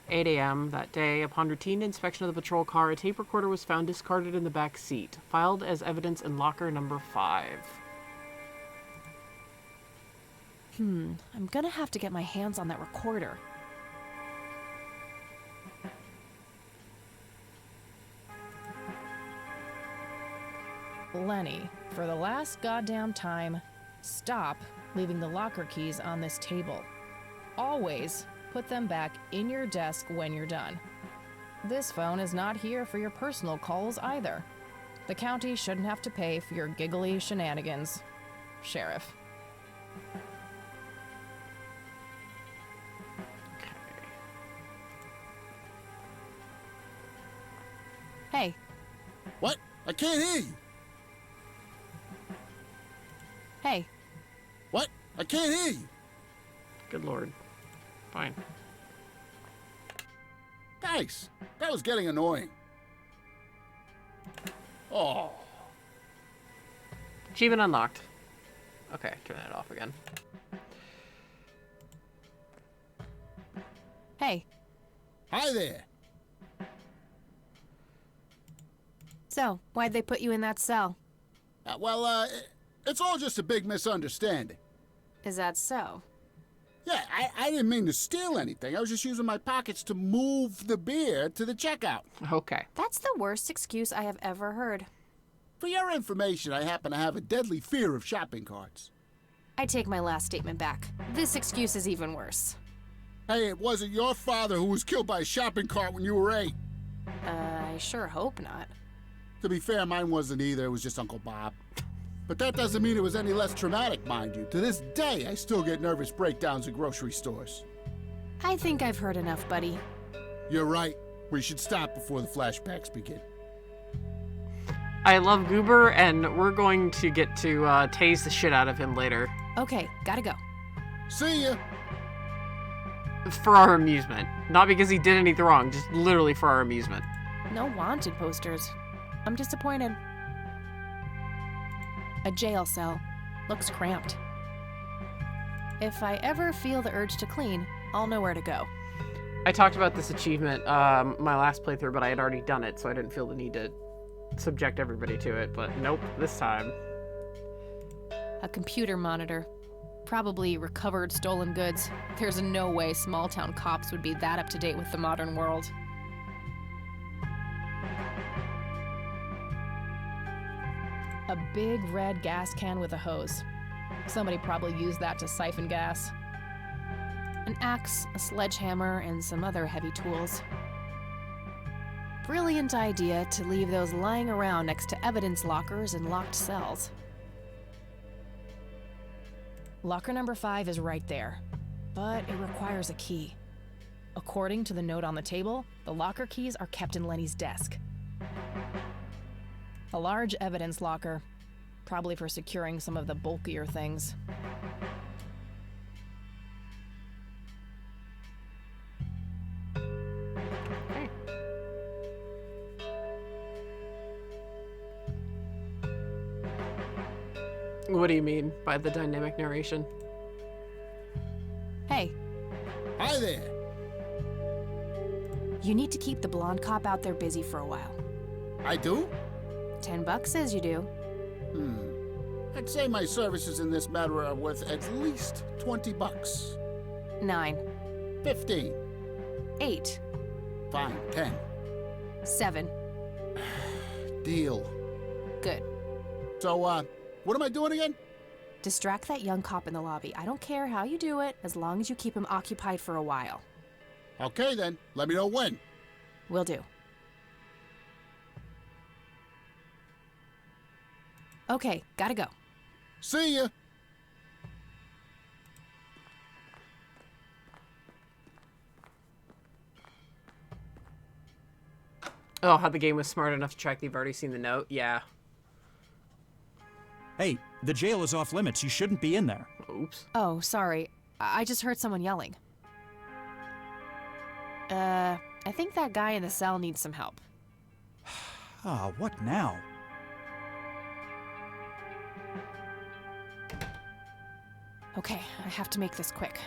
8 a.m. that day, upon routine inspection of the patrol car, a tape recorder was found discarded in the back seat, filed as evidence in locker number 5. I'm gonna have to get my hands on that recorder. Lenny, for the last goddamn time, stop leaving the locker keys on this table. Always put them back in your desk when you're done. This phone is not here for your personal calls either. The county shouldn't have to pay for your giggly shenanigans. Sheriff. Hey. What? I can't hear you. Hey. What? I can't hear you. Good lord. Fine. Thanks. That was getting annoying. Oh. Achievement unlocked. Okay, turn that off again. Hey. Hi there. So, why'd they put you in that cell? It's all just a big misunderstanding. Is that so? Yeah, I didn't mean to steal anything. I was just using my pockets to move the beer to the checkout. Okay. That's the worst excuse I have ever heard. For your information, I happen to have a deadly fear of shopping carts. I take my last statement back. This excuse is even worse. Hey, it wasn't your father who was killed by a shopping cart when you were 8. I sure hope not. To be fair, mine wasn't either. It was just Uncle Bob. But that doesn't mean it was any less traumatic, mind you. To this day, I still get nervous breakdowns at grocery stores. I think I've heard enough, buddy. You're right. We should stop before the flashbacks begin. I love Goober, and we're going to get to tase the shit out of him later. Okay, gotta go. See ya! For our amusement. Not because he did anything wrong, just literally for our amusement. No wanted posters. I'm disappointed. A jail cell. Looks cramped. If I ever feel the urge to clean, I'll know where to go. I talked about this achievement my last playthrough, but I had already done it, so I didn't feel the need to subject everybody to it. But nope, this time. A computer monitor. Probably recovered stolen goods. There's no way small-town cops would be that up-to-date with the modern world. A big red gas can with a hose. Somebody probably used that to siphon gas. An axe, a sledgehammer, and some other heavy tools. Brilliant idea to leave those lying around next to evidence lockers and locked cells. Locker number 5 is right there, but it requires a key. According to the note on the table, the locker keys are kept in Lenny's desk. A large evidence locker, probably for securing some of the bulkier things. What do you mean by the dynamic narration? Hey, Hi there. you need to keep the blonde cop out there busy for a while. I do? $10 says you do. I'd say my services in this matter are worth at least $20. 9, 15. 8, Fine. 10. 7. Deal. Good. So, what am I doing again? Distract that young cop in the lobby. I don't care how you do it, as long as you keep him occupied for a while. Okay then. Let me know when. Will do. Okay, gotta go. See ya. Oh, how the game was smart enough to track you've already seen the note? Yeah. Hey, the jail is off limits. You shouldn't be in there. Oops. Oh, sorry. I just heard someone yelling. I think that guy in the cell needs some help. Ah, what now? Okay, I have to make this quick.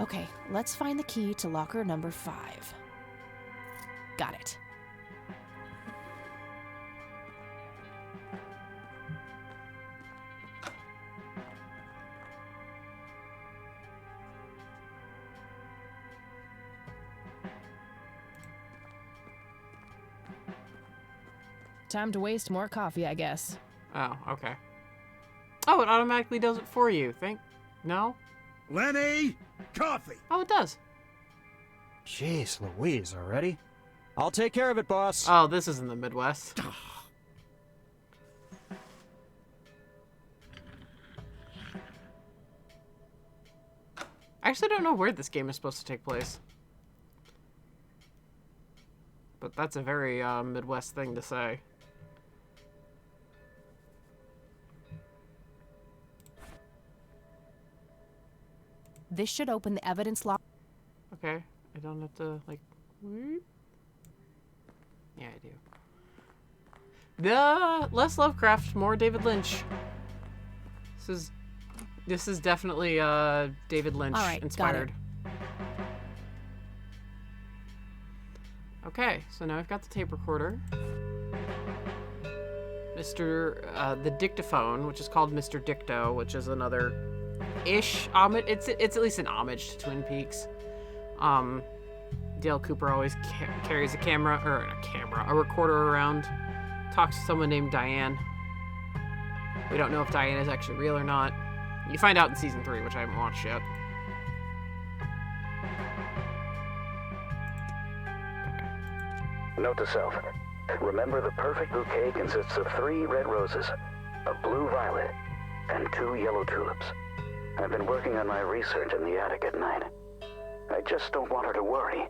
Okay, let's find the key to locker number 5. Got it. Time to waste more coffee, I guess. Oh, okay. Oh, it automatically does it for you. No? Lenny! Coffee! Oh, it does. Jeez Louise, already? I'll take care of it, boss. Oh, this is in the Midwest. I actually don't know where this game is supposed to take place. But that's a very Midwest thing to say. This should open the evidence lock. Okay, I don't have to, like... whoop. Yeah, I do. Less Lovecraft, more David Lynch. This is definitely David Lynch All right, inspired. Okay, so now I've got the tape recorder. The dictaphone, which is called Mr. Dicto, which is another ish homage. It's at least an homage to Twin Peaks. Dale Cooper always carries a recorder around. Talks to someone named Diane. We don't know if Diane is actually real or not. You find out in season 3, which I haven't watched yet. Note to self. Remember, the perfect bouquet consists of 3 red roses, a blue violet, and 2 yellow tulips. I've been working on my research in the attic at night. I just don't want her to worry.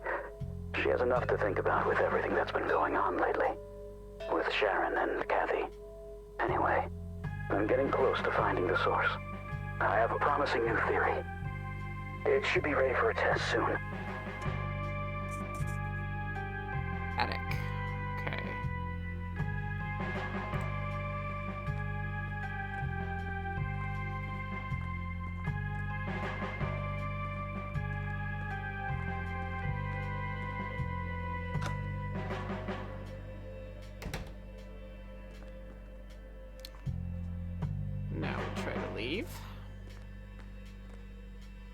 She has enough to think about with everything that's been going on lately. With Sharon and Kathy. Anyway, I'm getting close to finding the source. I have a promising new theory. It should be ready for a test soon. Attic. Okay. leave.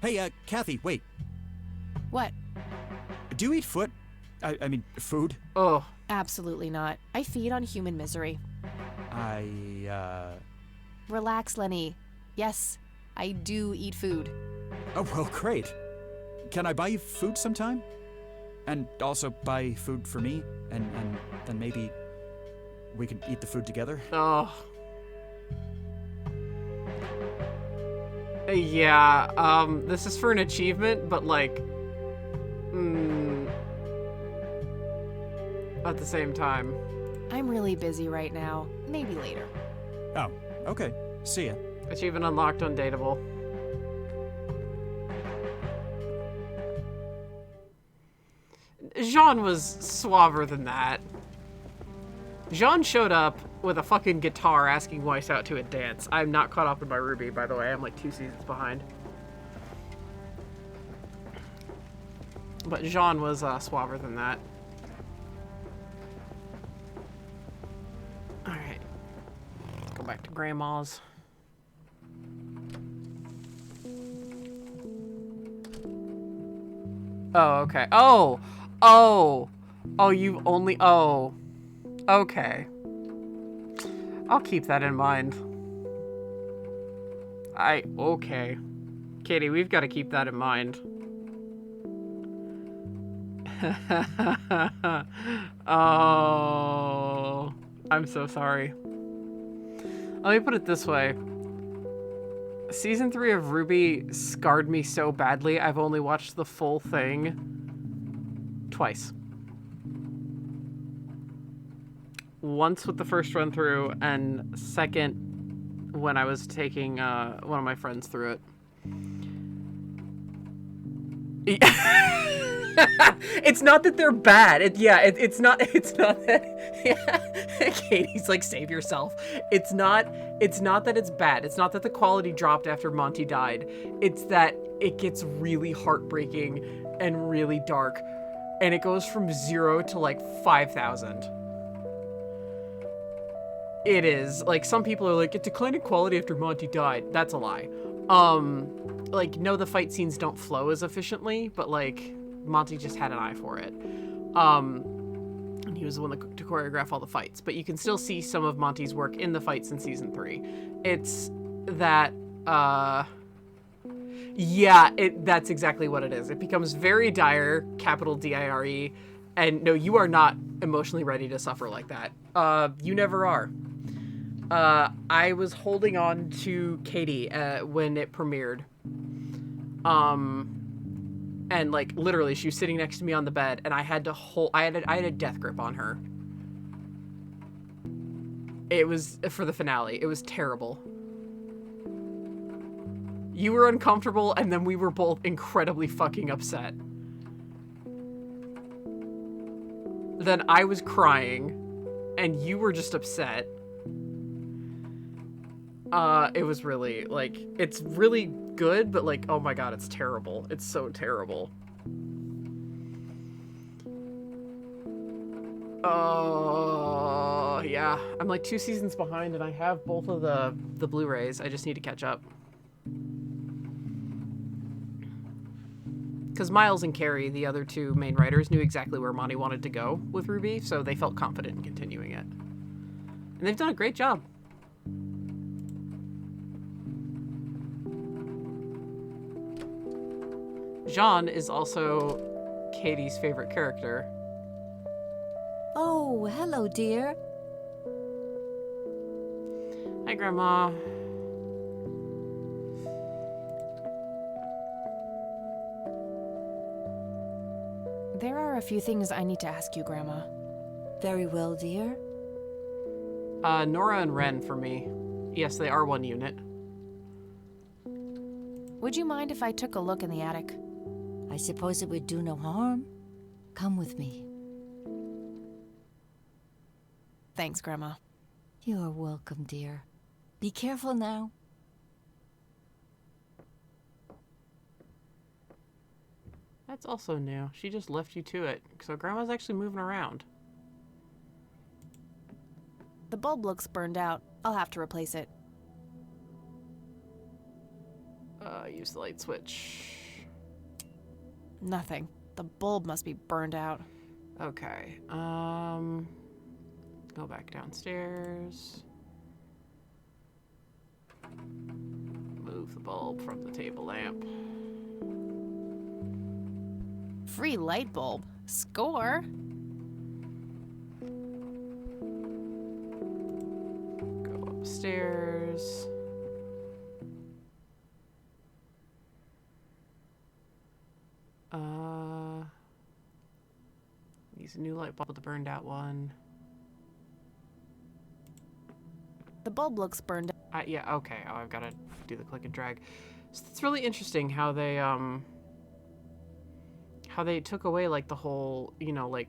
Hey, Kathy, wait. What? Do you eat foot? I mean, food? Oh. Absolutely not. I feed on human misery. Relax, Lenny. Yes, I do eat food. Oh, well, great. Can I buy you food sometime? And also buy food for me? And then maybe we can eat the food together? Oh. Yeah, this is for an achievement, but like, at the same time. I'm really busy right now. Maybe later. Oh, okay. See ya. Achievement unlocked, undateable. Jean was suaver than that. Jean showed up with a fucking guitar asking Weiss out to a dance. I'm not caught up in my Ruby, by the way. I'm like 2 seasons behind. But Jean was suaver than that. Alright. Let's go back to Grandma's. Oh, okay. Oh! Oh! Oh, you've only... Oh. Okay. I'll keep that in mind. Okay. Katie, we've got to keep that in mind. Oh. I'm so sorry. Let me put it this way. Season 3 of RWBY scarred me so badly, I've only watched the full thing twice. Once with the first run through, and second when I was taking one of my friends through it. It's not that they're bad. It's not that. Yeah. Katie's like, save yourself. It's not that it's bad. It's not that the quality dropped after Monty died. It's that it gets really heartbreaking and really dark, and it goes from 0 to like 5,000. It is. Like, some people are like, it declined in quality after Monty died. That's a lie. Like, no, the fight scenes don't flow as efficiently, but like, Monty just had an eye for it. And he was the one to choreograph all the fights. But you can still see some of Monty's work in the fights in season 3. It's that, yeah, that's exactly what it is. It becomes very dire, capital D-I-R-E, and no, you are not emotionally ready to suffer like that. You never are. I was holding on to Katie when it premiered. And like literally she was sitting next to me on the bed, and I had to hold, I had a death grip on her. It was for the finale. It was terrible. You were uncomfortable, and then we were both incredibly fucking upset. Then I was crying, and you were just upset. It was really, like, it's really good, but like, oh my god, it's terrible. It's so terrible. Oh, yeah. I'm like 2 seasons behind, and I have both of the Blu-rays. I just need to catch up. Because Miles and Carrie, the other 2 main writers, knew exactly where Monty wanted to go with RWBY, so they felt confident in continuing it. And they've done a great job. Jean is also Katie's favorite character. Oh, hello, dear. Hi, Grandma. There are a few things I need to ask you, Grandma. Very well, dear. Nora and Ren for me. Yes, they are one unit. Would you mind if I took a look in the attic? I suppose it would do no harm. Come with me. Thanks, Grandma. You are welcome, dear. Be careful now. That's also new. She just left you to it. So Grandma's actually moving around. The bulb looks burned out. I'll have to replace it. Use the light switch. Nothing. The bulb must be burned out. Okay. Go back downstairs. Move the bulb from the table lamp. Free light bulb. Score. Go upstairs. Use a new light bulb with the burned out one. The bulb looks burned out. Yeah, okay. Oh, I've got to do the click and drag. So it's really interesting how they took away like the whole, you know, like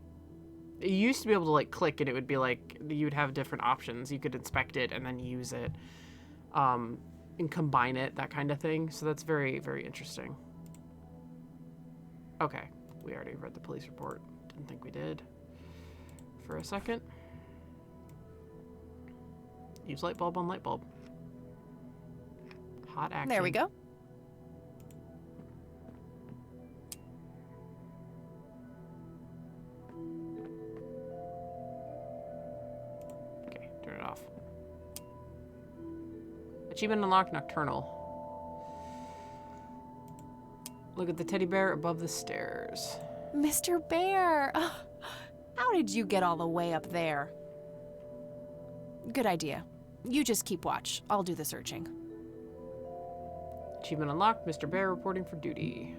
you used to be able to like click and it would be like you'd have different options. You could inspect it and then use it, and combine it, that kind of thing. So that's very, very interesting. Okay, we already read the police report. Didn't think we did for a second. Use light bulb on light bulb. Hot action. There we go. Okay, turn it off. Achievement unlocked, nocturnal. Look at the teddy bear above the stairs. Mr. Bear! How did you get all the way up there? Good idea. You just keep watch. I'll do the searching. Achievement unlocked, Mr. Bear reporting for duty.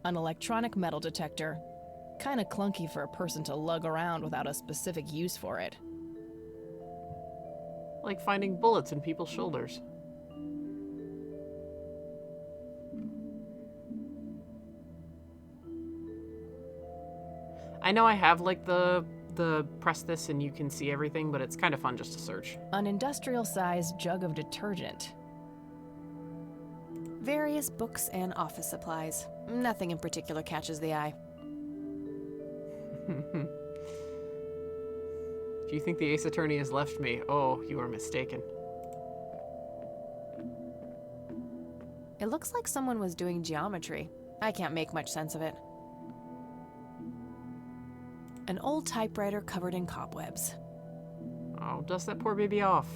An electronic metal detector. Kinda clunky for a person to lug around without a specific use for it. Like finding bullets in people's shoulders. I know I have like the press this and you can see everything, but it's kind of fun just to search. An industrial-sized jug of detergent. Various books and office supplies. Nothing in particular catches the eye. If you think the ace attorney has left me, oh, you are mistaken. It looks like someone was doing geometry. I can't make much sense of it. An old typewriter covered in cobwebs. Oh, dust that poor baby off.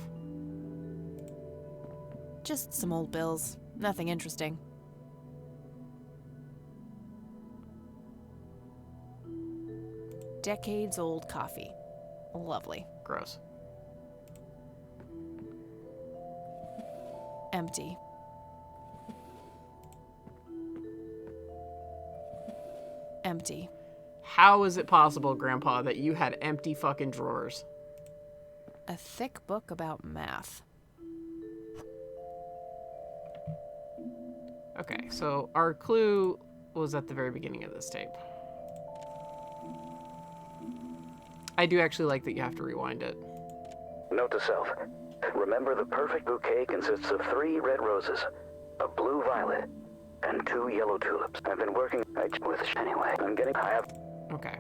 Just some old bills. Nothing interesting. Decades old coffee. Lovely. Gross. Empty. Empty. How is it possible, Grandpa, that you had empty fucking drawers? A thick book about math. Okay, so our clue was at the very beginning of this tape. I do actually like that you have to rewind it. Note to self. Remember, the perfect bouquet consists of 3 red roses, a blue violet, and 2 yellow tulips. I've been working with anyway. I have... Okay.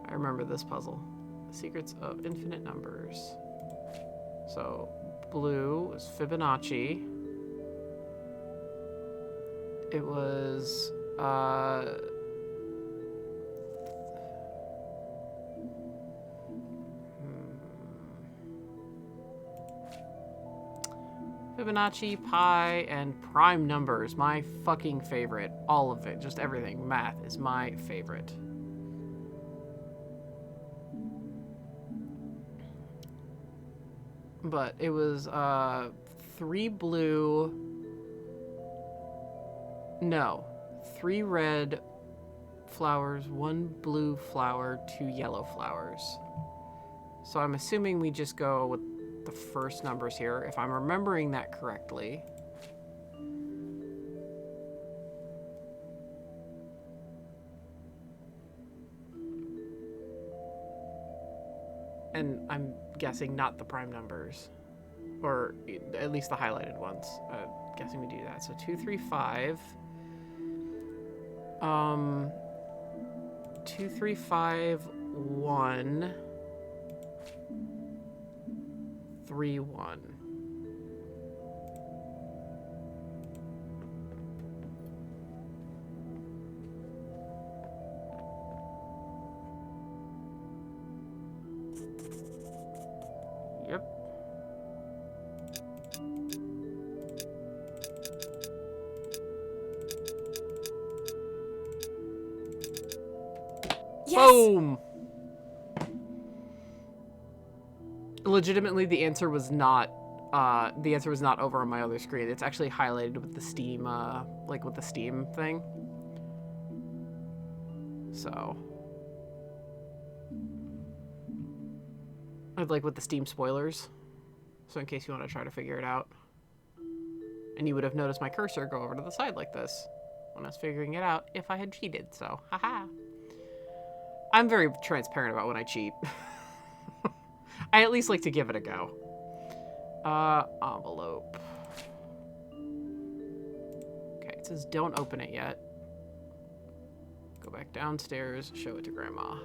I remember this puzzle. The secrets of infinite numbers. So, blue was Fibonacci. It was, Fibonacci, pi, and prime numbers. My fucking favorite. All of it. Just everything. Math is my favorite. But it was 3 blue. No. 3 red flowers, 1 blue flower, 2 yellow flowers. So I'm assuming we just go with the first numbers here, if I'm remembering that correctly. And I'm guessing not the prime numbers, or at least the highlighted ones. Guessing we do that. So 2, 3, 5. 2, 3, 5, 1. 3-1. Yep. Yes! Boom! Legitimately, the answer was not over on my other screen. It's actually highlighted with the Steam, like with the Steam thing. So, like with the Steam spoilers. So in case you want to try to figure it out. And you would have noticed my cursor go over to the side like this when I was figuring it out if I had cheated, so haha. I'm very transparent about when I cheat. I at least like to give it a go. Envelope. Okay, it says don't open it yet. Go back downstairs, show it to Grandma.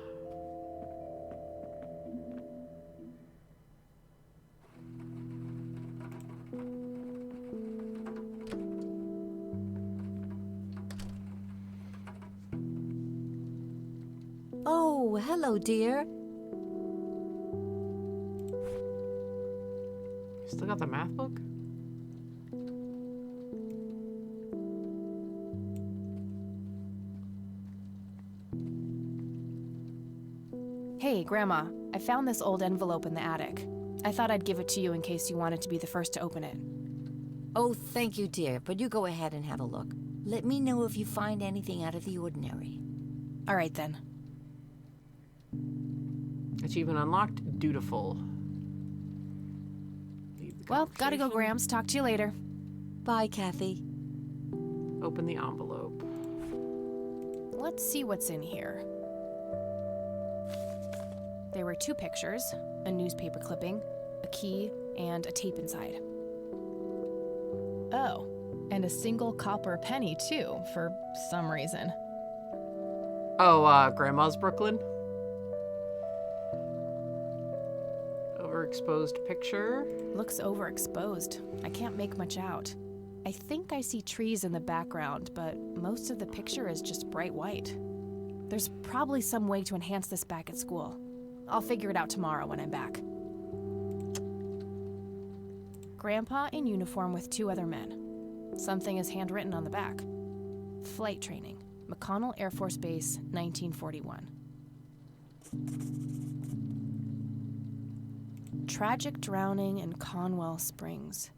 Oh, hello, dear. Still got the math book? Hey, Grandma, I found this old envelope in the attic. I thought I'd give it to you in case you wanted to be the first to open it. Oh, thank you, dear, but you go ahead and have a look. Let me know if you find anything out of the ordinary. All right, then. Achievement unlocked. Dutiful. Well, gotta go, Grams. Talk to you later. Bye, Kathy. Open the envelope. Let's see what's in here. There were 2 pictures, a newspaper clipping, a key, and a tape inside. Oh, and a single copper penny, too, for some reason. Oh, Grandma's Brooklyn. Overexposed picture. Looks overexposed. I can't make much out. I think I see trees in the background, but most of the picture is just bright white. There's probably some way to enhance this back at school. I'll figure it out tomorrow when I'm back. Grandpa in uniform with 2 other men. Something is handwritten on the back. Flight training. McConnell Air Force Base, 1941. Tragic drowning in Conwell Springs.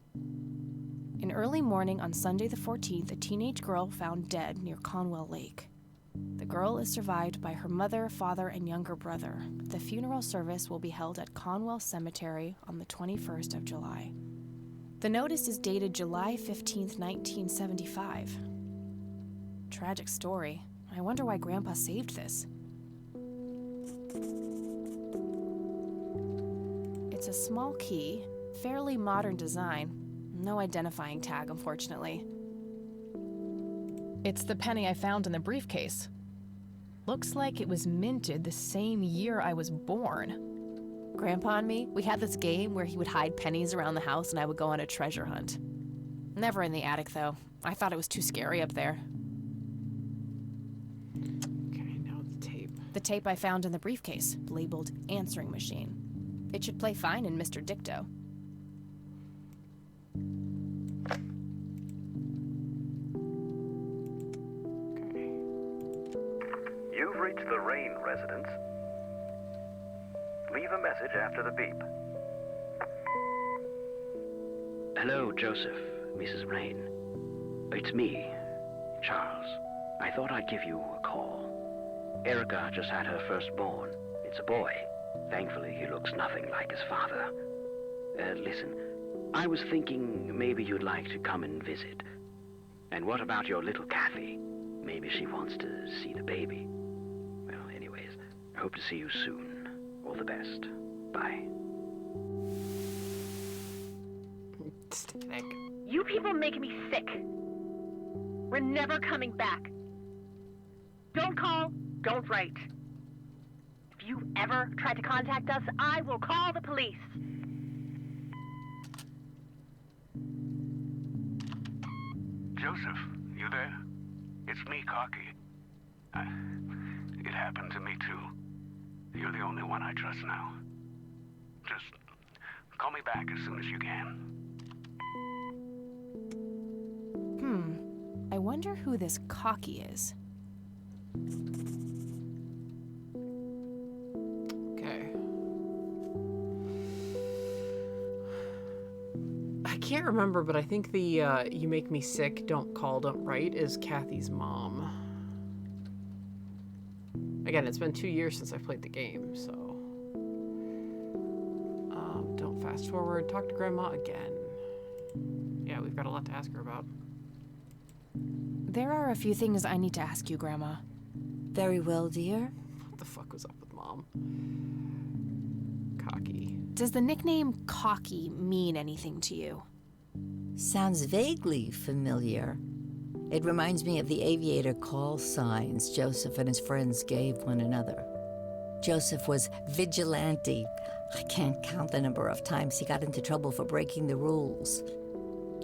In early morning on Sunday the 14th, a teenage girl found dead near Conwell Lake. The girl is survived by her mother, father, and younger brother. The funeral service will be held at Conwell Cemetery on the 21st of July. The notice is dated July 15th, 1975. Tragic story. I wonder why Grandpa saved this. It's a small key, fairly modern design. No identifying tag, unfortunately. It's the penny I found in the briefcase. Looks like it was minted the same year I was born. Grandpa and me, we had this game where he would hide pennies around the house and I would go on a treasure hunt. Never in the attic, though. I thought it was too scary up there. Okay, now the tape. The tape I found in the briefcase, labeled answering machine. It should play fine in Mr. Dicto. You've reached the Rain residence. Leave a message after the beep. Hello, Joseph, Mrs. Rain. It's me, Charles. I thought I'd give you a call. Erica just had her firstborn. It's a boy. Thankfully, he looks nothing like his father. Listen, I was thinking maybe you'd like to come and visit. And what about your little Kathy? Maybe she wants to see the baby. Well, anyways, I hope to see you soon. All the best. Bye. Stick. You people make me sick. We're never coming back. Don't call, don't write. If you ever try to contact us, I will call the police. Joseph, you there? It's me, Cocky. It happened to me too. You're the only one I trust now. Just call me back as soon as you can. I wonder who this Cocky is. Okay. I can't remember, but I think the "you make me sick, don't call, don't write" is Kathy's mom. Again, it's been 2 years since I played the game, so... don't fast forward. Talk to Grandma again. Yeah, we've got a lot to ask her about. There are a few things I need to ask you, Grandma. Very well, dear. What the fuck was up with Mom? Cocky. Does the nickname Cocky mean anything to you? Sounds vaguely familiar. It reminds me of the aviator call signs Joseph and his friends gave one another. Joseph was vigilante. I can't count the number of times he got into trouble for breaking the rules.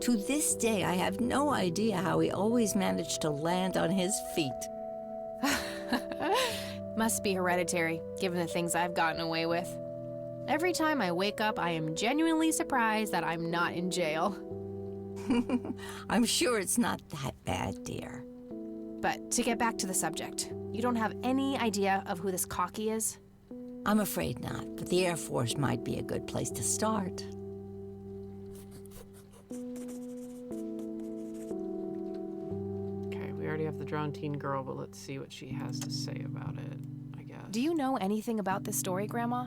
To this day, I have no idea how he always managed to land on his feet. Must be hereditary, given the things I've gotten away with. Every time I wake up, I am genuinely surprised that I'm not in jail. I'm sure it's not that bad, dear. But to get back to the subject, you don't have any idea of who this Cocky is? I'm afraid not, but the Air Force might be a good place to start. Okay, we already have the drowned teen girl, but let's see what she has to say about it, I guess. Do you know anything about this story, Grandma?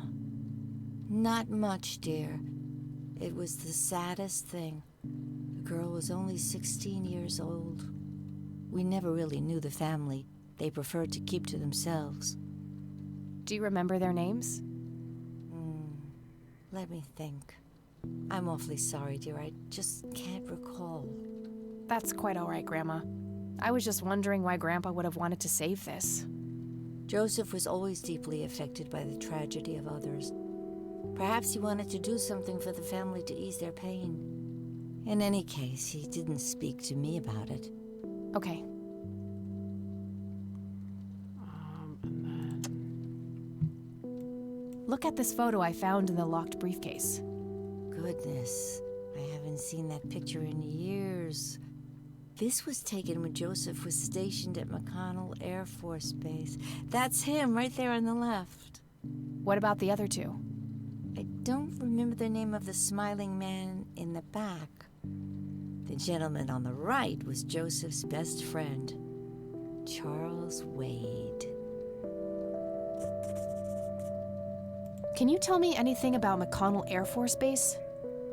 Not much, dear. It was the saddest thing. The girl was only 16 years old. We never really knew the family. They preferred to keep to themselves. Do you remember their names? Let me think. I'm awfully sorry, dear. I just can't recall. That's quite all right, Grandma. I was just wondering why Grandpa would have wanted to save this. Joseph was always deeply affected by the tragedy of others. Perhaps he wanted to do something for the family to ease their pain. In any case, he didn't speak to me about it. Okay. And then... Look at this photo I found in the locked briefcase. Goodness, I haven't seen that picture in years. This was taken when Joseph was stationed at McConnell Air Force Base. That's him right there on the left. What about the other two? I don't remember the name of the smiling man in the back. The gentleman on the right was Joseph's best friend, Charles Wade. Can you tell me anything about McConnell Air Force Base?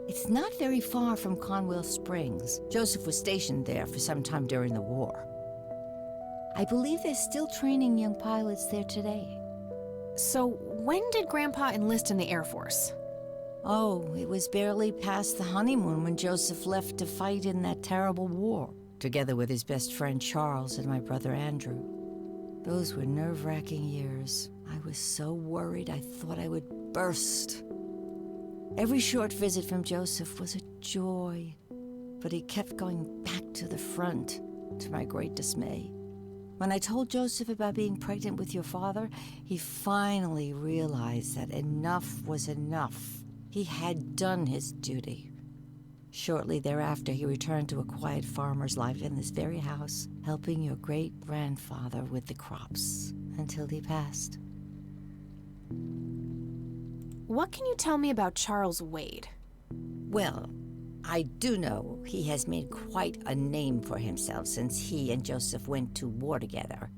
It's not very far from Conwell Springs. Joseph was stationed there for some time during the war. I believe they're still training young pilots there today. So, when did Grandpa enlist in the Air Force? Oh, it was barely past the honeymoon when Joseph left to fight in that terrible war, together with his best friend Charles and my brother Andrew. Those were nerve-wracking years. I was so worried I thought I would burst. Every short visit from Joseph was a joy, but he kept going back to the front, to my great dismay. When I told Joseph about being pregnant with your father, he finally realized that enough was enough. He had done his duty. Shortly thereafter, he returned to a quiet farmer's life in this very house, helping your great-grandfather with the crops, until he passed. What can you tell me about Charles Wade? Well, I do know he has made quite a name for himself since he and Joseph went to war together.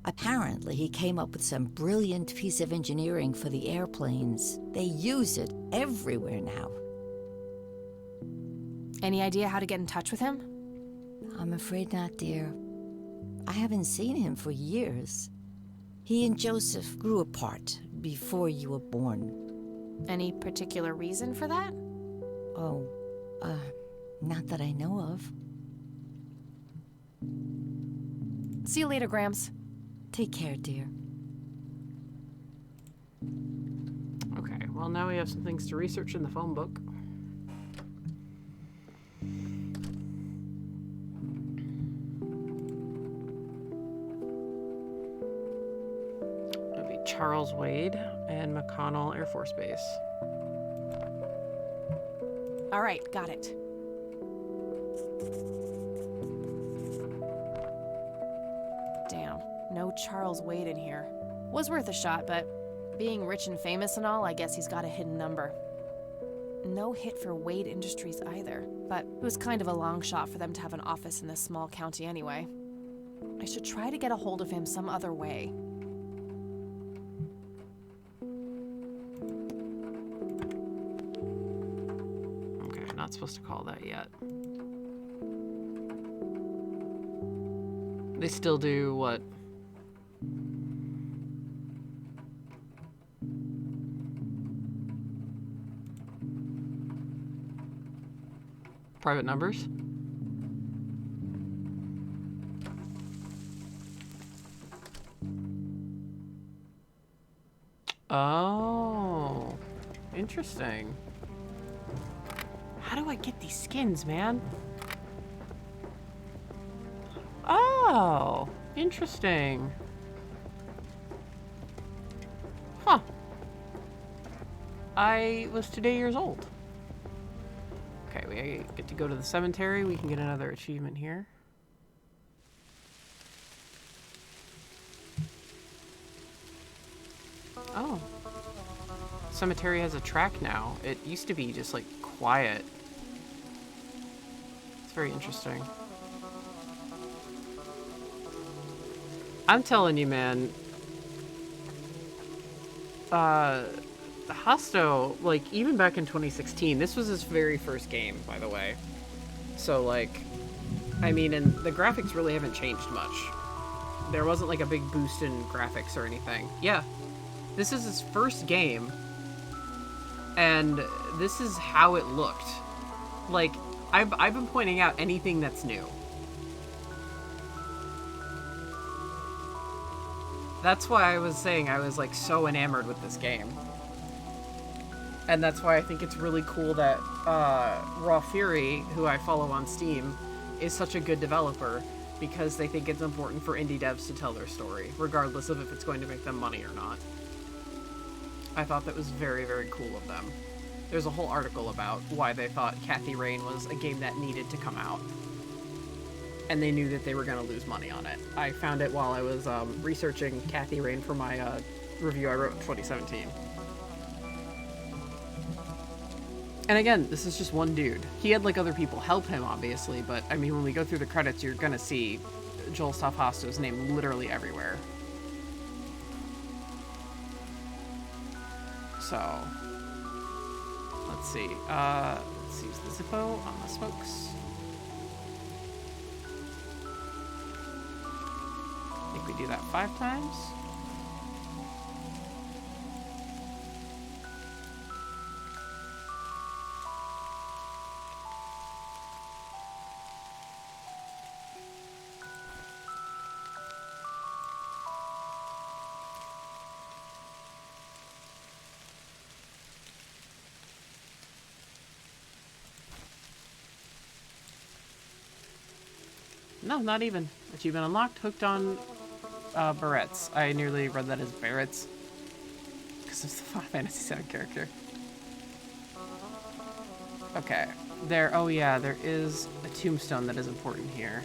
Apparently, he came up with some brilliant piece of engineering for the airplanes. They use it everywhere now. Any idea how to get in touch with him? I'm afraid not, dear. I haven't seen him for years. He and Joseph grew apart before you were born. Any particular reason for that? Oh, not that I know of. See you later, Gramps. Take care, dear. Okay, well now we have some things to research in the phone book. Charles Wade and McConnell Air Force Base. All right, got it. Damn, no Charles Wade in here. Was worth a shot, but being rich and famous and all, I guess he's got a hidden number. No hit for Wade Industries either, but it was kind of a long shot for them to have an office in this small county anyway. I should try to get a hold of him some other way. Okay, not supposed to call that yet. They still do what? Private numbers? Oh, interesting. How do I get these skins, man? Oh, interesting. Huh. I was today years old. Okay, we get to go to the cemetery. We can get another achievement here. Oh. Cemetery has a track now. It used to be just like quiet. It's very interesting. I'm telling you, man. Hosto, like, even back in 2016, this was his very first game, by the way. So, like, I mean, and the graphics really haven't changed much. There wasn't, like, a big boost in graphics or anything. Yeah. This is his first game, and this is how it looked. Like, I've been pointing out anything that's new. That's why I was saying I was, like, so enamored with this game. And that's why I think it's really cool that Raw Fury, who I follow on Steam, is such a good developer, because they think it's important for indie devs to tell their story, regardless of if it's going to make them money or not. I thought that was very, very cool of them. There's a whole article about why they thought Kathy Rain was a game that needed to come out. And they knew that they were going to lose money on it. I found it while I was researching Kathy Rain for my review I wrote in 2017. And again, this is just one dude. He had, like, other people help him, obviously, but, I mean, when we go through the credits, you're gonna see Joel Staffhosto's name literally everywhere. So, let's see. Let's use the Zippo on the smokes. I think we do that 5 times. No, not even. Achievement unlocked. Hooked on barrettes. I nearly read that as Barretts because it's the Final Fantasy VII character. Okay. There. Oh yeah, there is a tombstone that is important here.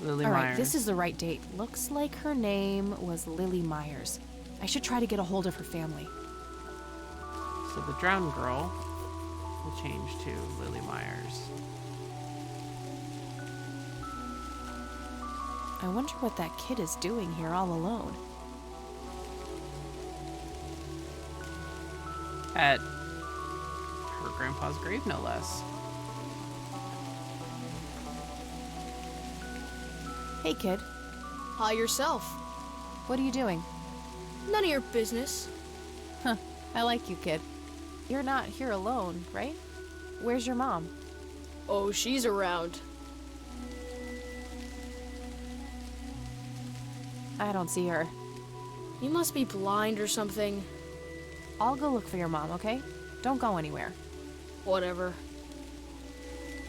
Lily Myers. Alright, this is the right date. Looks like her name was Lily Myers. I should try to get a hold of her family. So the drowned girl will change to Lily Myers. I wonder what that kid is doing here all alone. At her grandpa's grave, no less. Hey, kid. Hi, yourself. What are you doing? None of your business. Huh. I like you, kid. You're not here alone, right? Where's your mom? Oh, she's around. I don't see her. You must be blind or something. I'll go look for your mom, okay? Don't go anywhere. Whatever.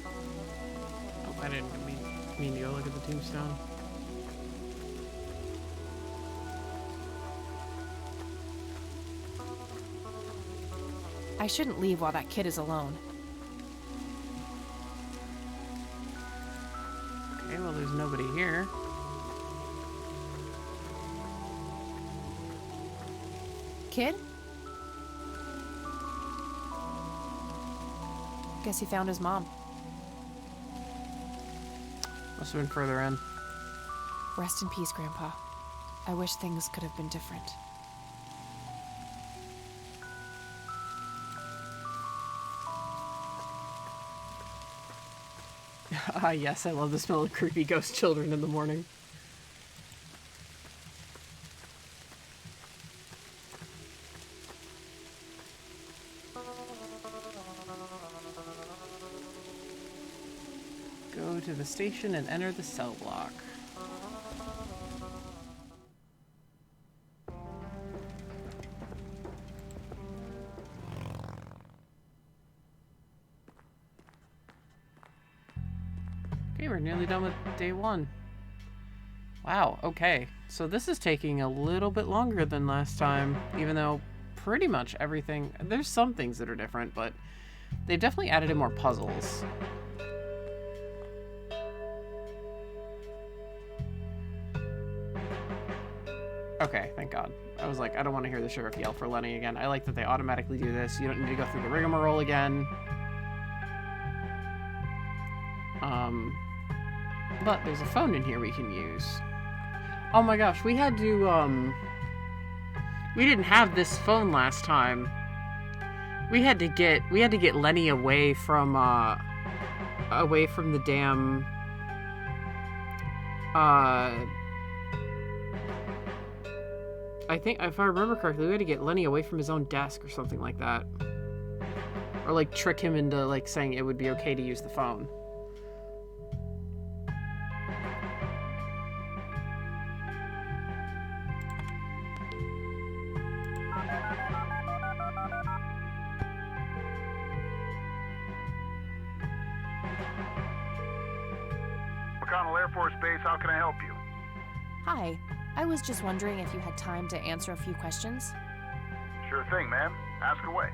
Oh, I didn't mean to go look at the tombstone. I shouldn't leave while that kid is alone. Okay, well, there's nobody here. Kid? Guess he found his mom. Must have been further in. Rest in peace, Grandpa. I wish things could have been different. Ah, yes, I love the smell of creepy ghost children in the morning. Go to the station and enter the cell block. Okay, we're nearly done with day one. Wow, okay. So this is taking a little bit longer than last time, even though pretty much everything... There's some things that are different, but they've definitely added in more puzzles. Okay, thank God. I was like, I don't want to hear the sheriff yell for Lenny again. I like that they automatically do this. You don't need to go through the rigmarole again. But there's a phone in here we can use. Oh my gosh, we had to, we didn't have this phone last time. We had to get Lenny away from the damn, I think, if I remember correctly, we had to get Lenny away from his own desk or something like that. Or, like, trick him into, like, saying it would be okay to use the phone. McConnell Air Force Base, how can I help you? Hi. I was just wondering if you had time to answer a few questions. Sure thing, ma'am. Ask away.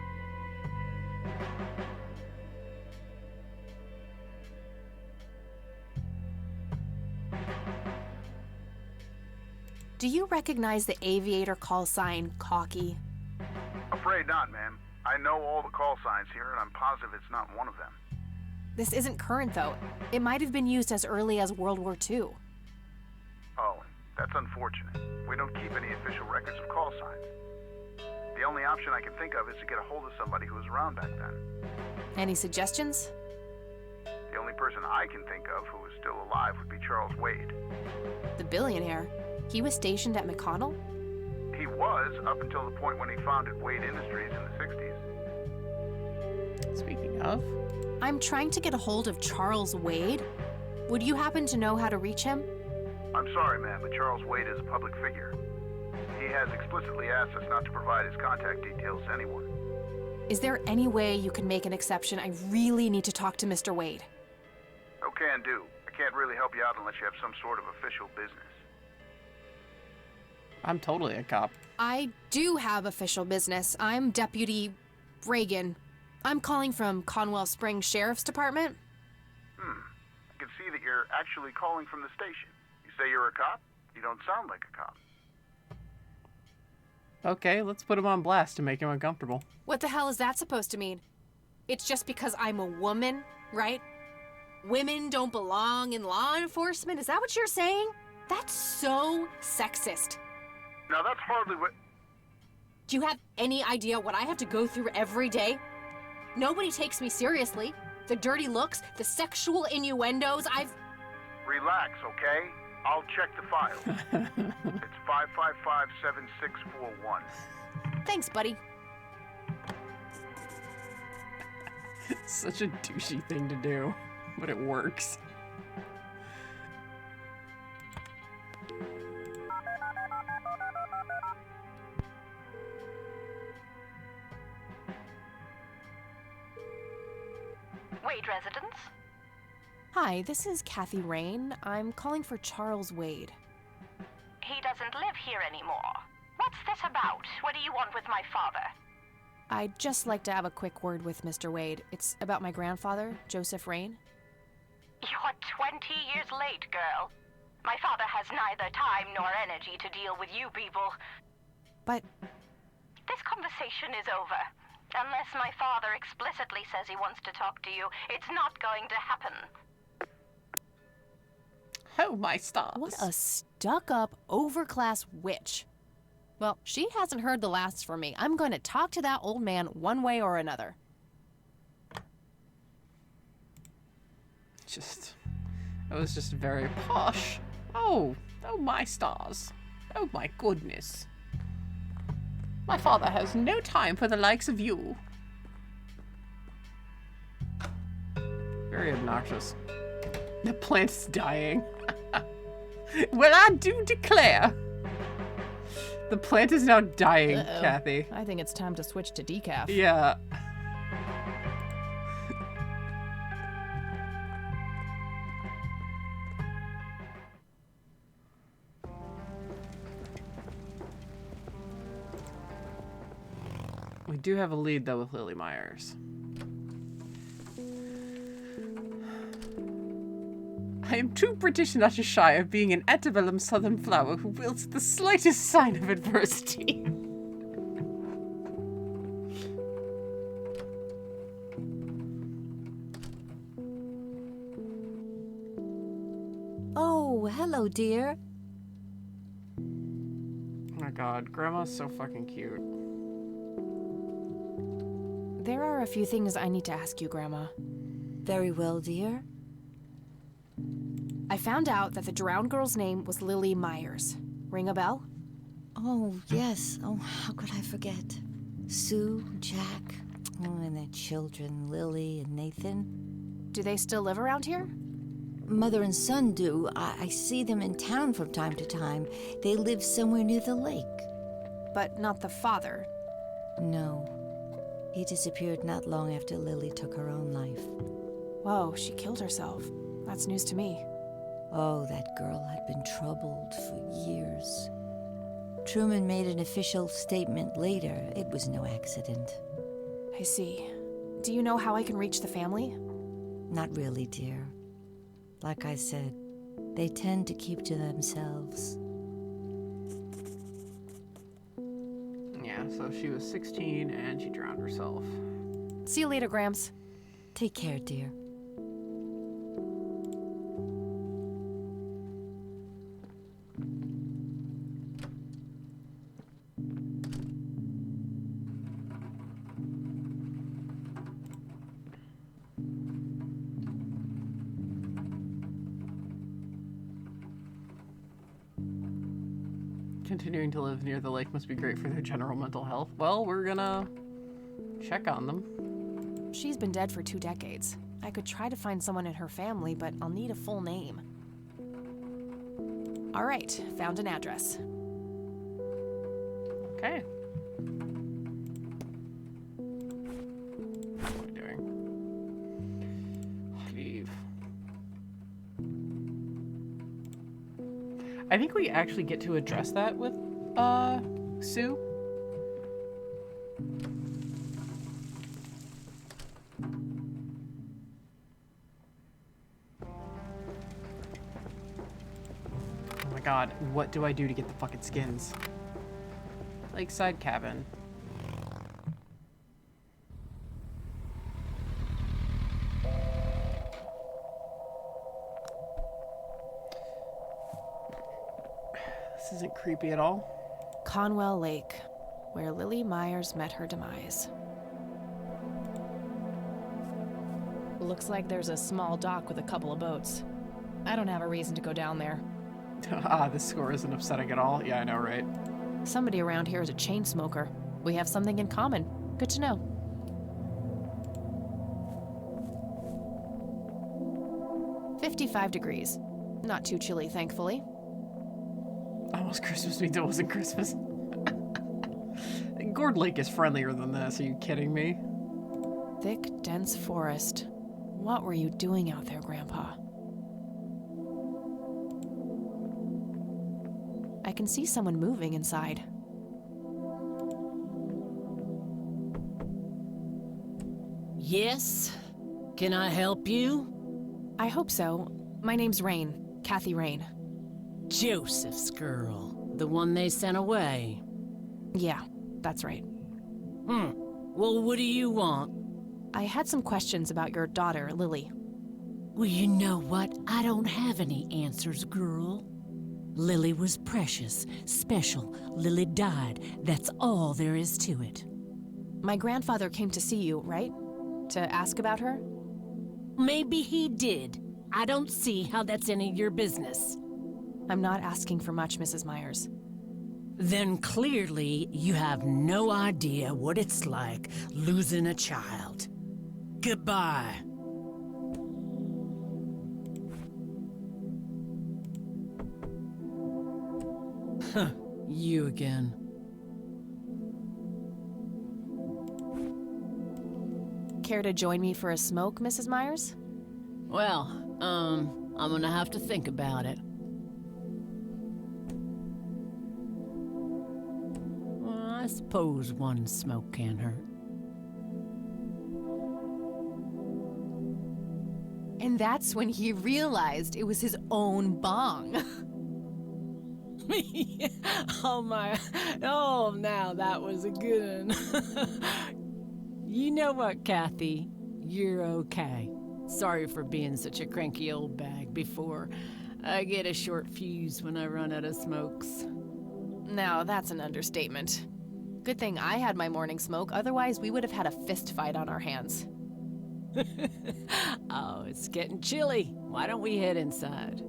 Do you recognize the aviator call sign, Cocky? Afraid not, ma'am. I know all the call signs here, and I'm positive it's not one of them. This isn't current, though. It might have been used as early as World War II. Oh, that's unfortunate. We don't keep any official records of call signs. The only option I can think of is to get a hold of somebody who was around back then. Any suggestions? The only person I can think of who is still alive would be Charles Wade. The billionaire. He was stationed at McConnell? He was, up until the point when he founded Wade Industries in the 60s. Speaking of... I'm trying to get a hold of Charles Wade. Would you happen to know how to reach him? I'm sorry, ma'am, but Charles Wade is a public figure. He has explicitly asked us not to provide his contact details to anyone. Is there any way you can make an exception? I really need to talk to Mr. Wade. No can do. I can't really help you out unless you have some sort of official business. I'm totally a cop. I do have official business. I'm Deputy Reagan. I'm calling from Conwell Springs Sheriff's Department. I can see that you're actually calling from the station. You say you're a cop? You don't sound like a cop. Okay, let's put him on blast to make him uncomfortable. What the hell is that supposed to mean? It's just because I'm a woman, right? Women don't belong in law enforcement? Is that what you're saying? That's so sexist. Now that's hardly what... Do you have any idea what I have to go through every day? Nobody takes me seriously. The dirty looks, the sexual innuendos, Relax, okay? I'll check the file. It's 555-7641. Thanks, buddy. Such a douchey thing to do, but it works. Wade residence? Hi, this is Kathy Rain. I'm calling for Charles Wade. He doesn't live here anymore. What's this about? What do you want with my father? I'd just like to have a quick word with Mr. Wade. It's about my grandfather, Joseph Rain. You're 20 years late, girl. My father has neither time nor energy to deal with you people. But... This conversation is over. Unless my father explicitly says he wants to talk to you, it's not going to happen. Oh, my stars. What a stuck-up, overclass witch. Well, she hasn't heard the last from me. I'm going to talk to that old man one way or another. It was just very posh. Oh, my stars. Oh, my goodness. My father has no time for the likes of you. Very obnoxious. The plant's dying. Well, I do declare. The plant is now dying, Kathy. I think it's time to switch to decaf. Yeah. We do have a lead, though, with Lily Myers. I am too British not to shy of being an antebellum southern flower who wilts at the slightest sign of adversity. Oh, hello, dear. Oh my god, Grandma's so fucking cute. There are a few things I need to ask you, Grandma. Very well, dear. I found out that the drowned girl's name was Lily Myers. Ring a bell? Oh, yes. Oh, how could I forget? Sue, Jack, and their children, Lily and Nathan. Do they still live around here? Mother and son do. I see them in town from time to time. They live somewhere near the lake. But not the father? No. He disappeared not long after Lily took her own life. Whoa, she killed herself. That's news to me. Oh, that girl had been troubled for years. Truman made an official statement later. It was no accident. I see. Do you know how I can reach the family? Not really, dear. Like I said, they tend to keep to themselves. Yeah, so she was 16 and she drowned herself. See you later, Gramps. Take care, dear. Continuing to live near the lake must be great for their general mental health. Well, we're gonna check on them. She's been dead for 2 decades. I could try to find someone in her family, but I'll need a full name. All right, found an address. Okay. What are we doing? Leave. I think we actually get to address that with, Sue. Oh my god, what do I do to get the fucking skins? Lakeside cabin. This isn't creepy at all. Conwell Lake, where Lily Myers met her demise. Looks like there's a small dock with a couple of boats. I don't have a reason to go down there. This score isn't upsetting at all. Yeah, I know, right? Somebody around here is a chain smoker. We have something in common. Good to know. "55 degrees. Not too chilly, thankfully. Almost Christmas means it wasn't Christmas. Gourd Lake is friendlier than this. Are you kidding me? Thick, dense forest. What were you doing out there, Grandpa? I can see someone moving inside. Yes? Can I help you? I hope so. My name's Rain. Kathy Rain. Joseph's girl. The one they sent away. Yeah, that's right. Well, what do you want? I had some questions about your daughter, Lily. Well, you know what? I don't have any answers, girl. Lily was precious, special. Lily died. That's all there is to it. My grandfather came to see you, right? To ask about her? Maybe he did. I don't see how that's any of your business. I'm not asking for much, Mrs. Myers. Then clearly you have no idea what it's like losing a child. Goodbye. You again. Care to join me for a smoke, Mrs. Myers? Well, I'm gonna have to think about it. Well, I suppose one smoke can't hurt. And that's when he realized it was his own bong. Oh, now that was a good one. You know what, Kathy? You're okay. Sorry for being such a cranky old bag before. I get a short fuse when I run out of smokes. Now, that's an understatement. Good thing I had my morning smoke, otherwise we would have had a fist fight on our hands. Oh, it's getting chilly. Why don't we head inside?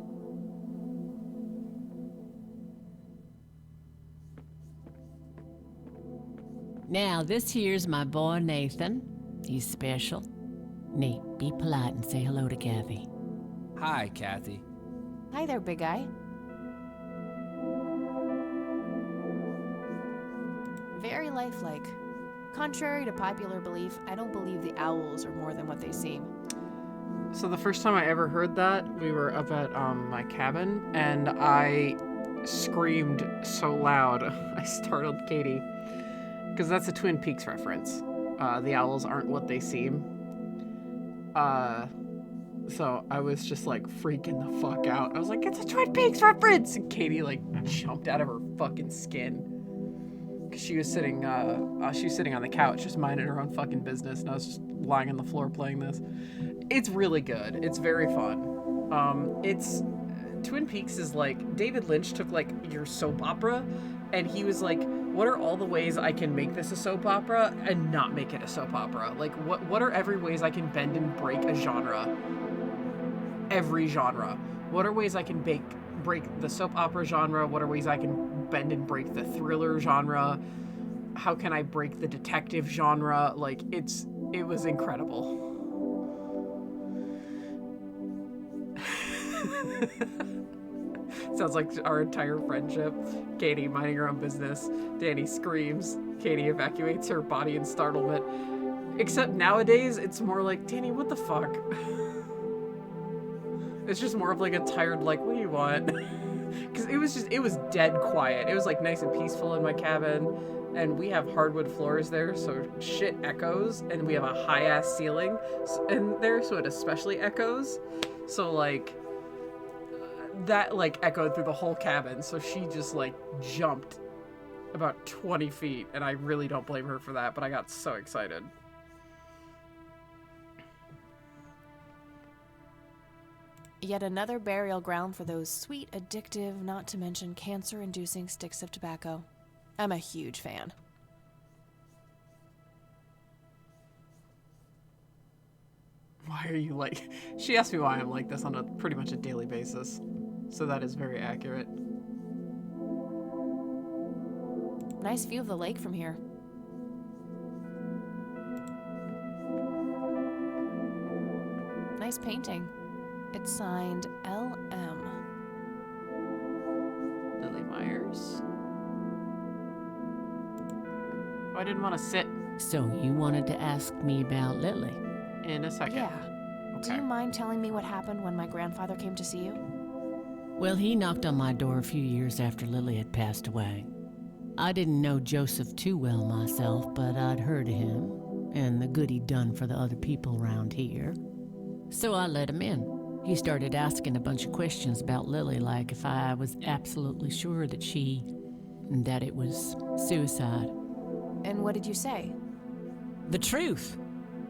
Now, this here's my boy Nathan. He's special. Nate, be polite and say hello to Kathy. Hi, Kathy. Hi there, big guy. Very lifelike. Contrary to popular belief, I don't believe the owls are more than what they seem. So the first time I ever heard that, we were up at my cabin, and I screamed so loud, I startled Katie. Because that's a Twin Peaks reference. The owls aren't what they seem. So I was just like freaking the fuck out. I was like, it's a Twin Peaks reference! And Katie like jumped out of her fucking skin. Cause she was sitting on the couch just minding her own fucking business, and I was just lying on the floor playing this. It's really good. It's very fun. It's Twin Peaks is like David Lynch took like your soap opera, and he was like, what are all the ways I can make this a soap opera and not make it a soap opera? Like, what are every ways I can bend and break a genre? Every genre. What are ways I can break the soap opera genre? What are ways I can bend and break the thriller genre? How can I break the detective genre? Like, it was incredible. Sounds like our entire friendship. Katie minding her own business. Danny screams. Katie evacuates her body in startlement. Except nowadays, it's more like, Danny, what the fuck? It's just more of like a tired, like, what do you want? Because it was dead quiet. It was like nice and peaceful in my cabin. And we have hardwood floors there, so shit echoes. And we have a high-ass ceiling in there, so it especially echoes. So, like, that, like, echoed through the whole cabin. So she just, like, jumped about 20 feet. And I really don't blame her for that, but I got so excited. Yet another burial ground for those sweet, addictive, not to mention cancer-inducing sticks of tobacco. I'm a huge fan. Why are you like... She asked me why I'm like this on a pretty much a daily basis. So that is very accurate. Nice view of the lake from here. Nice painting. It's signed L.M. Lily Myers. Oh, I didn't want to sit. So you wanted to ask me about Lily? In a second. Yeah. Okay. Do you mind telling me what happened when my grandfather came to see you? Well, he knocked on my door a few years after Lily had passed away. I didn't know Joseph too well myself, but I'd heard of him. and the good he'd done for the other people around here. So I let him in. He started asking a bunch of questions about Lily, like if I was absolutely sure that it was suicide. And what did you say? The truth.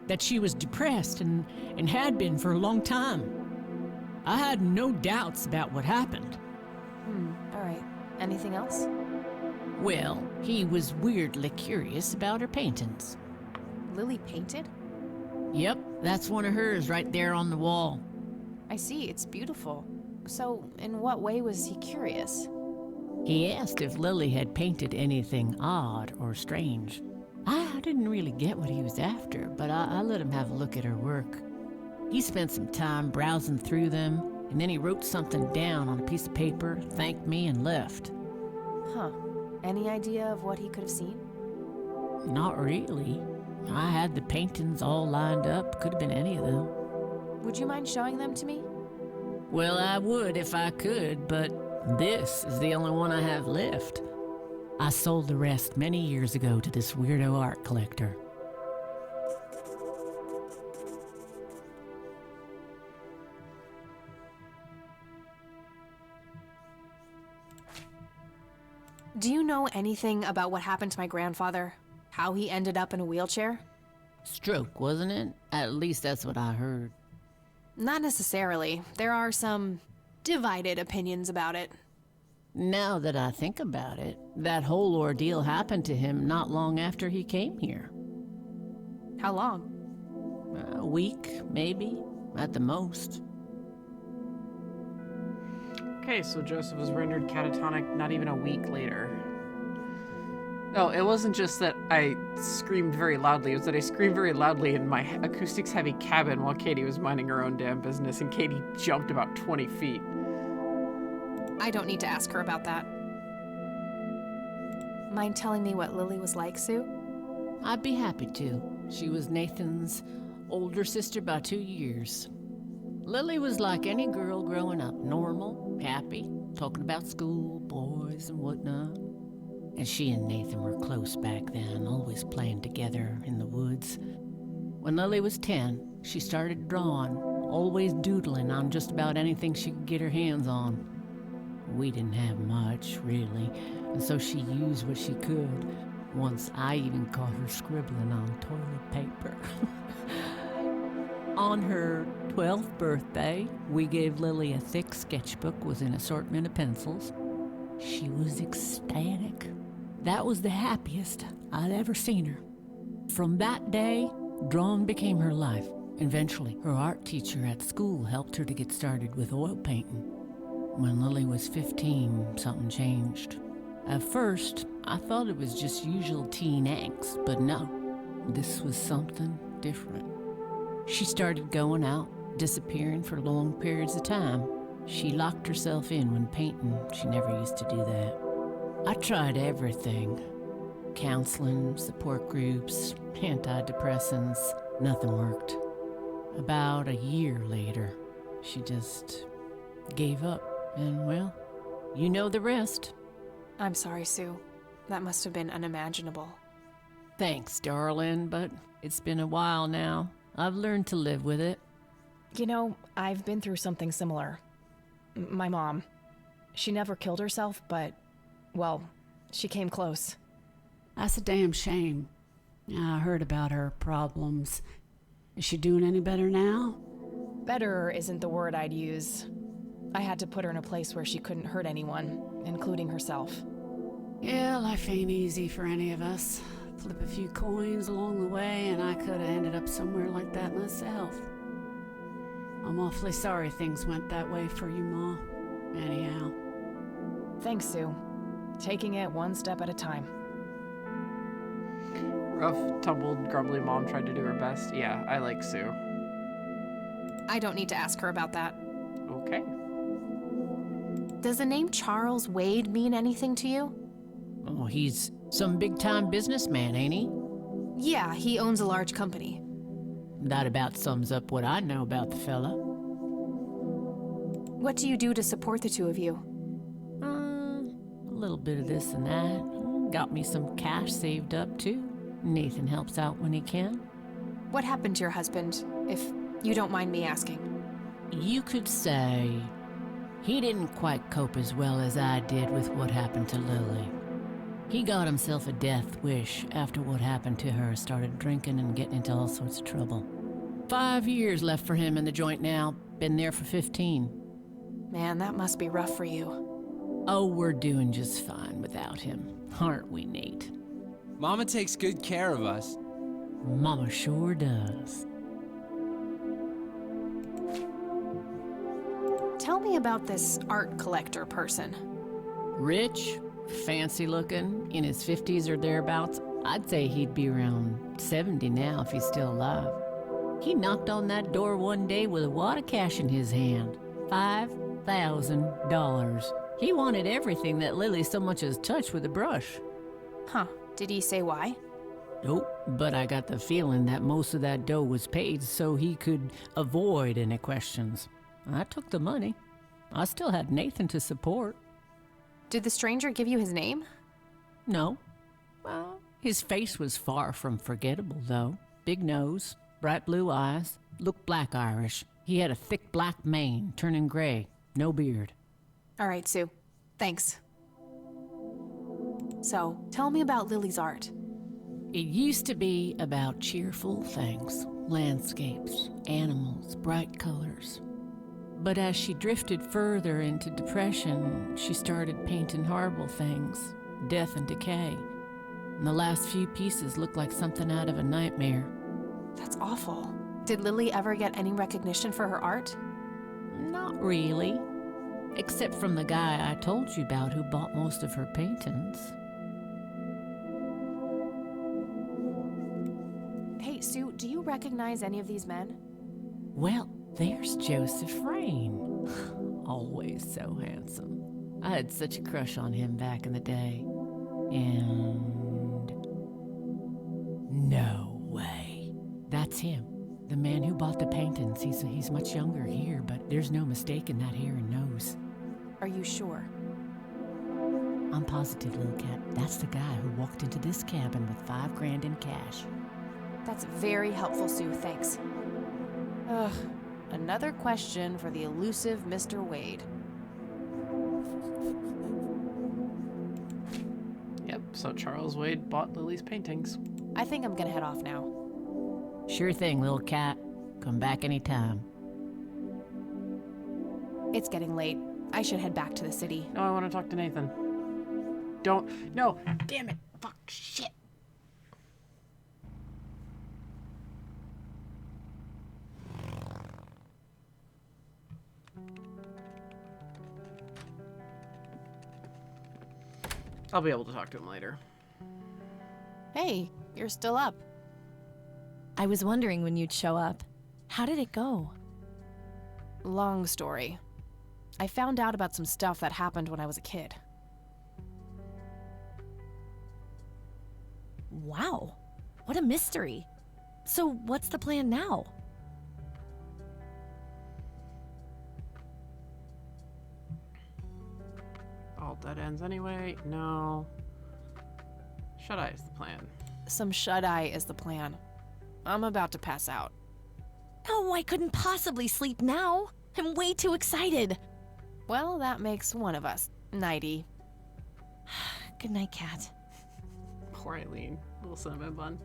That she was depressed and had been for a long time. I had no doubts about what happened. All right. Anything else? Well, he was weirdly curious about her paintings. Lily painted? Yep, that's one of hers right there on the wall. I see, it's beautiful. So, in what way was he curious? He asked if Lily had painted anything odd or strange. I didn't really get what he was after, but I let him have a look at her work. He spent some time browsing through them, and then he wrote something down on a piece of paper, thanked me, and left. Huh. Any idea of what he could have seen? Not really. I had the paintings all lined up. Could have been any of them. Would you mind showing them to me? Well, I would if I could, but this is the only one I have left. I sold the rest many years ago to this weirdo art collector. Do you know anything about what happened to my grandfather? How he ended up in a wheelchair? Stroke, wasn't it? At least that's what I heard. Not necessarily. There are some divided opinions about it. Now that I think about it, that whole ordeal happened to him not long after he came here. How long? A week, maybe, at the most. Okay, so Joseph was rendered catatonic not even a week later. No, it wasn't just that I screamed very loudly. It was that I screamed very loudly in my acoustics-heavy cabin while Katie was minding her own damn business, and Katie jumped about 20 feet. I don't need to ask her about that. Mind telling me what Lily was like, Sue? I'd be happy to. She was Nathan's older sister by 2 years. Lily was like any girl growing up, normal, happy, talking about school, boys, and whatnot. And she and Nathan were close back then, always playing together in the woods. When Lily was 10, she started drawing, always doodling on just about anything she could get her hands on. We didn't have much, really, and so she used what she could. Once I even caught her scribbling on toilet paper. On her 12th birthday, we gave Lily a thick sketchbook with an assortment of pencils. She was ecstatic. That was the happiest I'd ever seen her. From that day, drawing became her life. Eventually, her art teacher at school helped her to get started with oil painting. When Lily was 15, something changed. At first, I thought it was just usual teen angst, but no, this was something different. She started going out, disappearing for long periods of time. She locked herself in when painting. She never used to do that. I tried everything. Counseling, support groups, antidepressants. Nothing worked. About a year later, she just gave up. And, well, you know the rest. I'm sorry, Sue. That must have been unimaginable. Thanks, darling, but it's been a while now. I've learned to live with it. You know, I've been through something similar. My mom. She never killed herself, but, well, she came close. That's a damn shame. I heard about her problems. Is she doing any better now? Better isn't the word I'd use. I had to put her in a place where she couldn't hurt anyone, including herself. Yeah, life ain't easy for any of us. Flip a few coins along the way, and I could have ended up somewhere like that myself. I'm awfully sorry things went that way for you, Ma. Anyhow. Thanks, Sue. Taking it one step at a time. Rough, tumbled, grumbly mom tried to do her best. Yeah, I like Sue. I don't need to ask her about that. Okay. Does the name Charles Wade mean anything to you? Oh, he's some big-time businessman, ain't he? Yeah, he owns a large company. That about sums up what I know about the fella. What do you do to support the two of you? A little bit of this and that. Got me some cash saved up, too. Nathan helps out when he can. What happened to your husband, if you don't mind me asking? You could say he didn't quite cope as well as I did with what happened to Lily. He got himself a death wish after what happened to her, started drinking and getting into all sorts of trouble. 5 years left for him in the joint now, been there for 15. Man, that must be rough for you. Oh, we're doing just fine without him, aren't we, Nate? Mama takes good care of us. Mama sure does. Tell me about this art collector person. Rich, fancy looking, in his 50s or thereabouts. I'd say he'd be around 70 now if he's still alive. He knocked on that door one day with a wad of cash in his hand. $5,000. He wanted everything that Lily so much as touched with a brush. Huh. Did he say why? Nope, but I got the feeling that most of that dough was paid so he could avoid any questions. I took the money. I still had Nathan to support. Did the stranger give you his name? No. Well, his face was far from forgettable, though. Big nose, bright blue eyes, looked black Irish. He had a thick black mane, turning gray, no beard. All right, Sue. Thanks. So, tell me about Lily's art. It used to be about cheerful things, landscapes, animals, bright colors. But as she drifted further into depression, she started painting horrible things, death and decay. And the last few pieces looked like something out of a nightmare. That's awful. Did Lily ever get any recognition for her art? Not really. Except from the guy I told you about who bought most of her paintings. Hey, Sue, do you recognize any of these men? Well, there's Joseph Rain. Always so handsome. I had such a crush on him back in the day. And... no way. That's him. The man who bought the paintings. He's much younger here, but there's no mistaking that hair and nose. Are you sure? I'm positive, little cat. That's the guy who walked into this cabin with $5 grand in cash. That's very helpful, Sue. Thanks. Ugh. Another question for the elusive Mr. Wade. Yep, so Charles Wade bought Lily's paintings. I think I'm gonna head off now. Sure thing, little cat. Come back anytime. It's getting late. I should head back to the city. No, I want to talk to Nathan. Don't. No. Damn it. Fuck. Shit. I'll be able to talk to him later. Hey, you're still up. I was wondering when you'd show up. How did it go? Long story. I found out about some stuff that happened when I was a kid. Wow, what a mystery. So what's the plan now? All dead ends anyway. No. Shut-eye is the plan. Some shut-eye is the plan. I'm about to pass out. Oh, I couldn't possibly sleep now. I'm way too excited. Well, that makes one of us. Nighty. Good night, cat. Poor Eileen. Little cinnamon bun.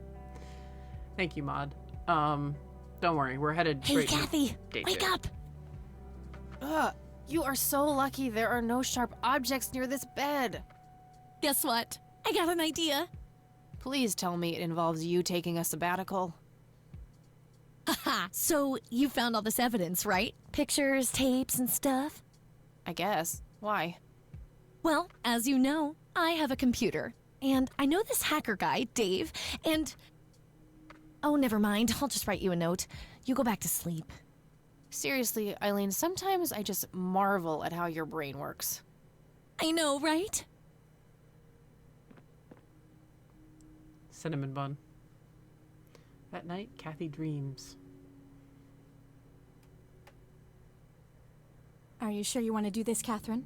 Thank you, Maud. Don't worry. We're headed straight Hey, Kathy! to Wake up! Ugh. You are so lucky there are no sharp objects near this bed. Guess what? I got an idea. Please tell me it involves you taking a sabbatical. Haha, so you found all this evidence, right? Pictures, tapes, and stuff? I guess. Why? Well, as you know, I have a computer. And I know this hacker guy, Dave, and... Oh, never mind. I'll just write you a note. You go back to sleep. Seriously, Eileen, sometimes I just marvel at how your brain works. I know, right? Cinnamon bun. At night, Kathy dreams. Are you sure you want to do this, Catherine?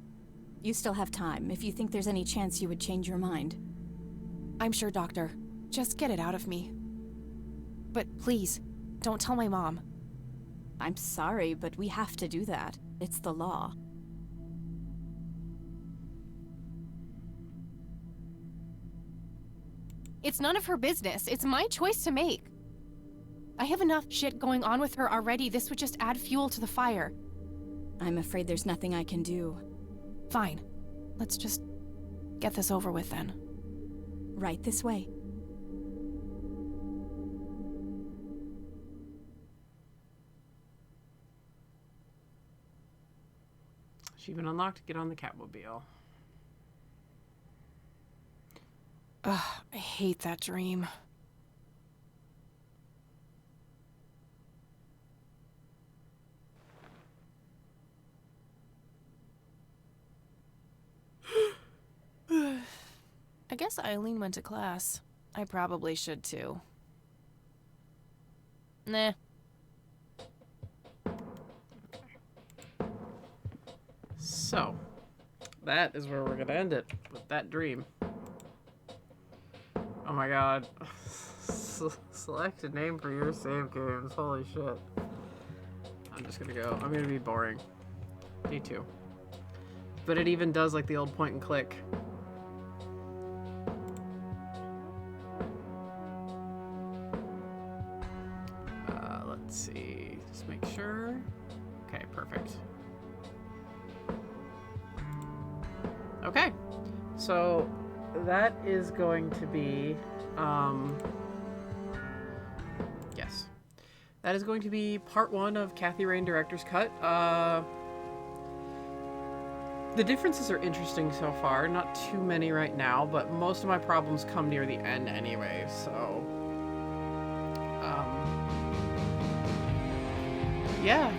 You still have time, if you think there's any chance you would change your mind. I'm sure, Doctor. Just get it out of me. But please, Don't tell my mom. I'm sorry, but we have to do that. It's the law. It's none of her business. It's my choice to make. I have enough shit going on with her already. This would just add fuel to the fire. I'm afraid there's nothing I can do. Fine. Let's just get this over with then. Right this way. She's been unlocked. Get on the Catmobile. Ugh, I hate that dream. I guess Eileen went to class. I probably should too. Nah. So, that is where we're gonna end it, with that dream. Oh my god. Select a name for your save games. Holy shit. I'm just gonna go. I'm gonna be boring. D2. But it even does like the old point and click. Let's see. Just make sure. Okay, perfect. Okay. So that is going to be yes. That is going to be part 1 of Kathy Rain Director's Cut. The differences are interesting so far. Not too many right now, but most of my problems come near the end anyway, so yeah.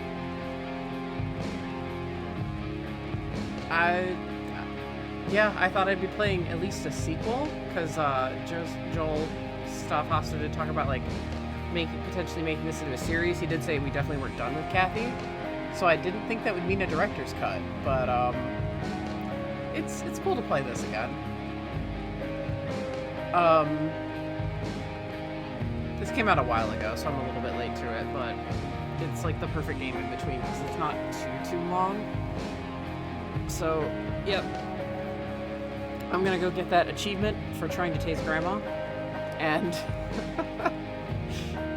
I thought I'd be playing at least a sequel, because Joel Stoffhoster did talk about like potentially making this into a series. He did say we definitely weren't done with Kathy, so I didn't think that would mean a director's cut, but it's cool to play this again. This came out a while ago, so I'm a little bit late to it, but it's like the perfect game in between because it's not too long. So, yep. I'm gonna go get that achievement for trying to tase Grandma, and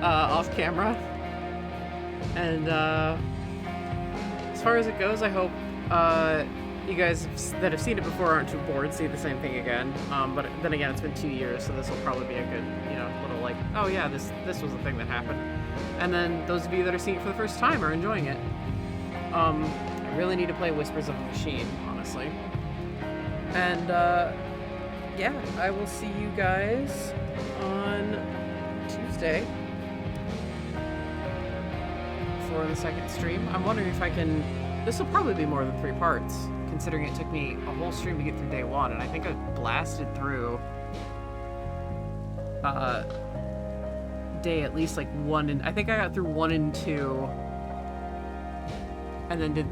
off camera. And as far as it goes, I hope you guys that have seen it before aren't too bored, see the same thing again. But then again, it's been 2 years, so this will probably be a good, little like, oh yeah, this was the thing that happened. And then those of you that are seeing it for the first time are enjoying it. I really need to play Whispers of a Machine, honestly. And yeah, I will see you guys on Tuesday for the second stream. I'm wondering if I can... This will probably be more than 3 parts, considering it took me a whole stream to get through day 1, and I think I blasted through day at least like 1 and... I think I got through 1 and 2, and then did...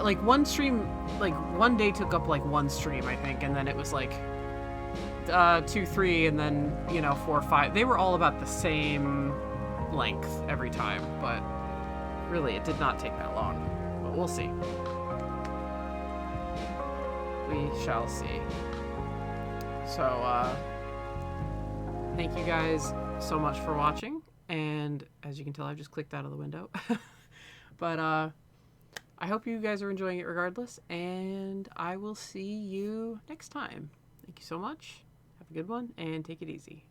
Like, one stream, like, one day took up, like, 1 stream, I think, and then it was, like, 2, 3, and then, 4, 5. They were all about the same length every time, but really, it did not take that long. But we'll see. We shall see. So, thank you guys so much for watching, and as you can tell, I've just clicked out of the window. But, I hope you guys are enjoying it regardless, and I will see you next time. Thank you so much. Have a good one, and take it easy.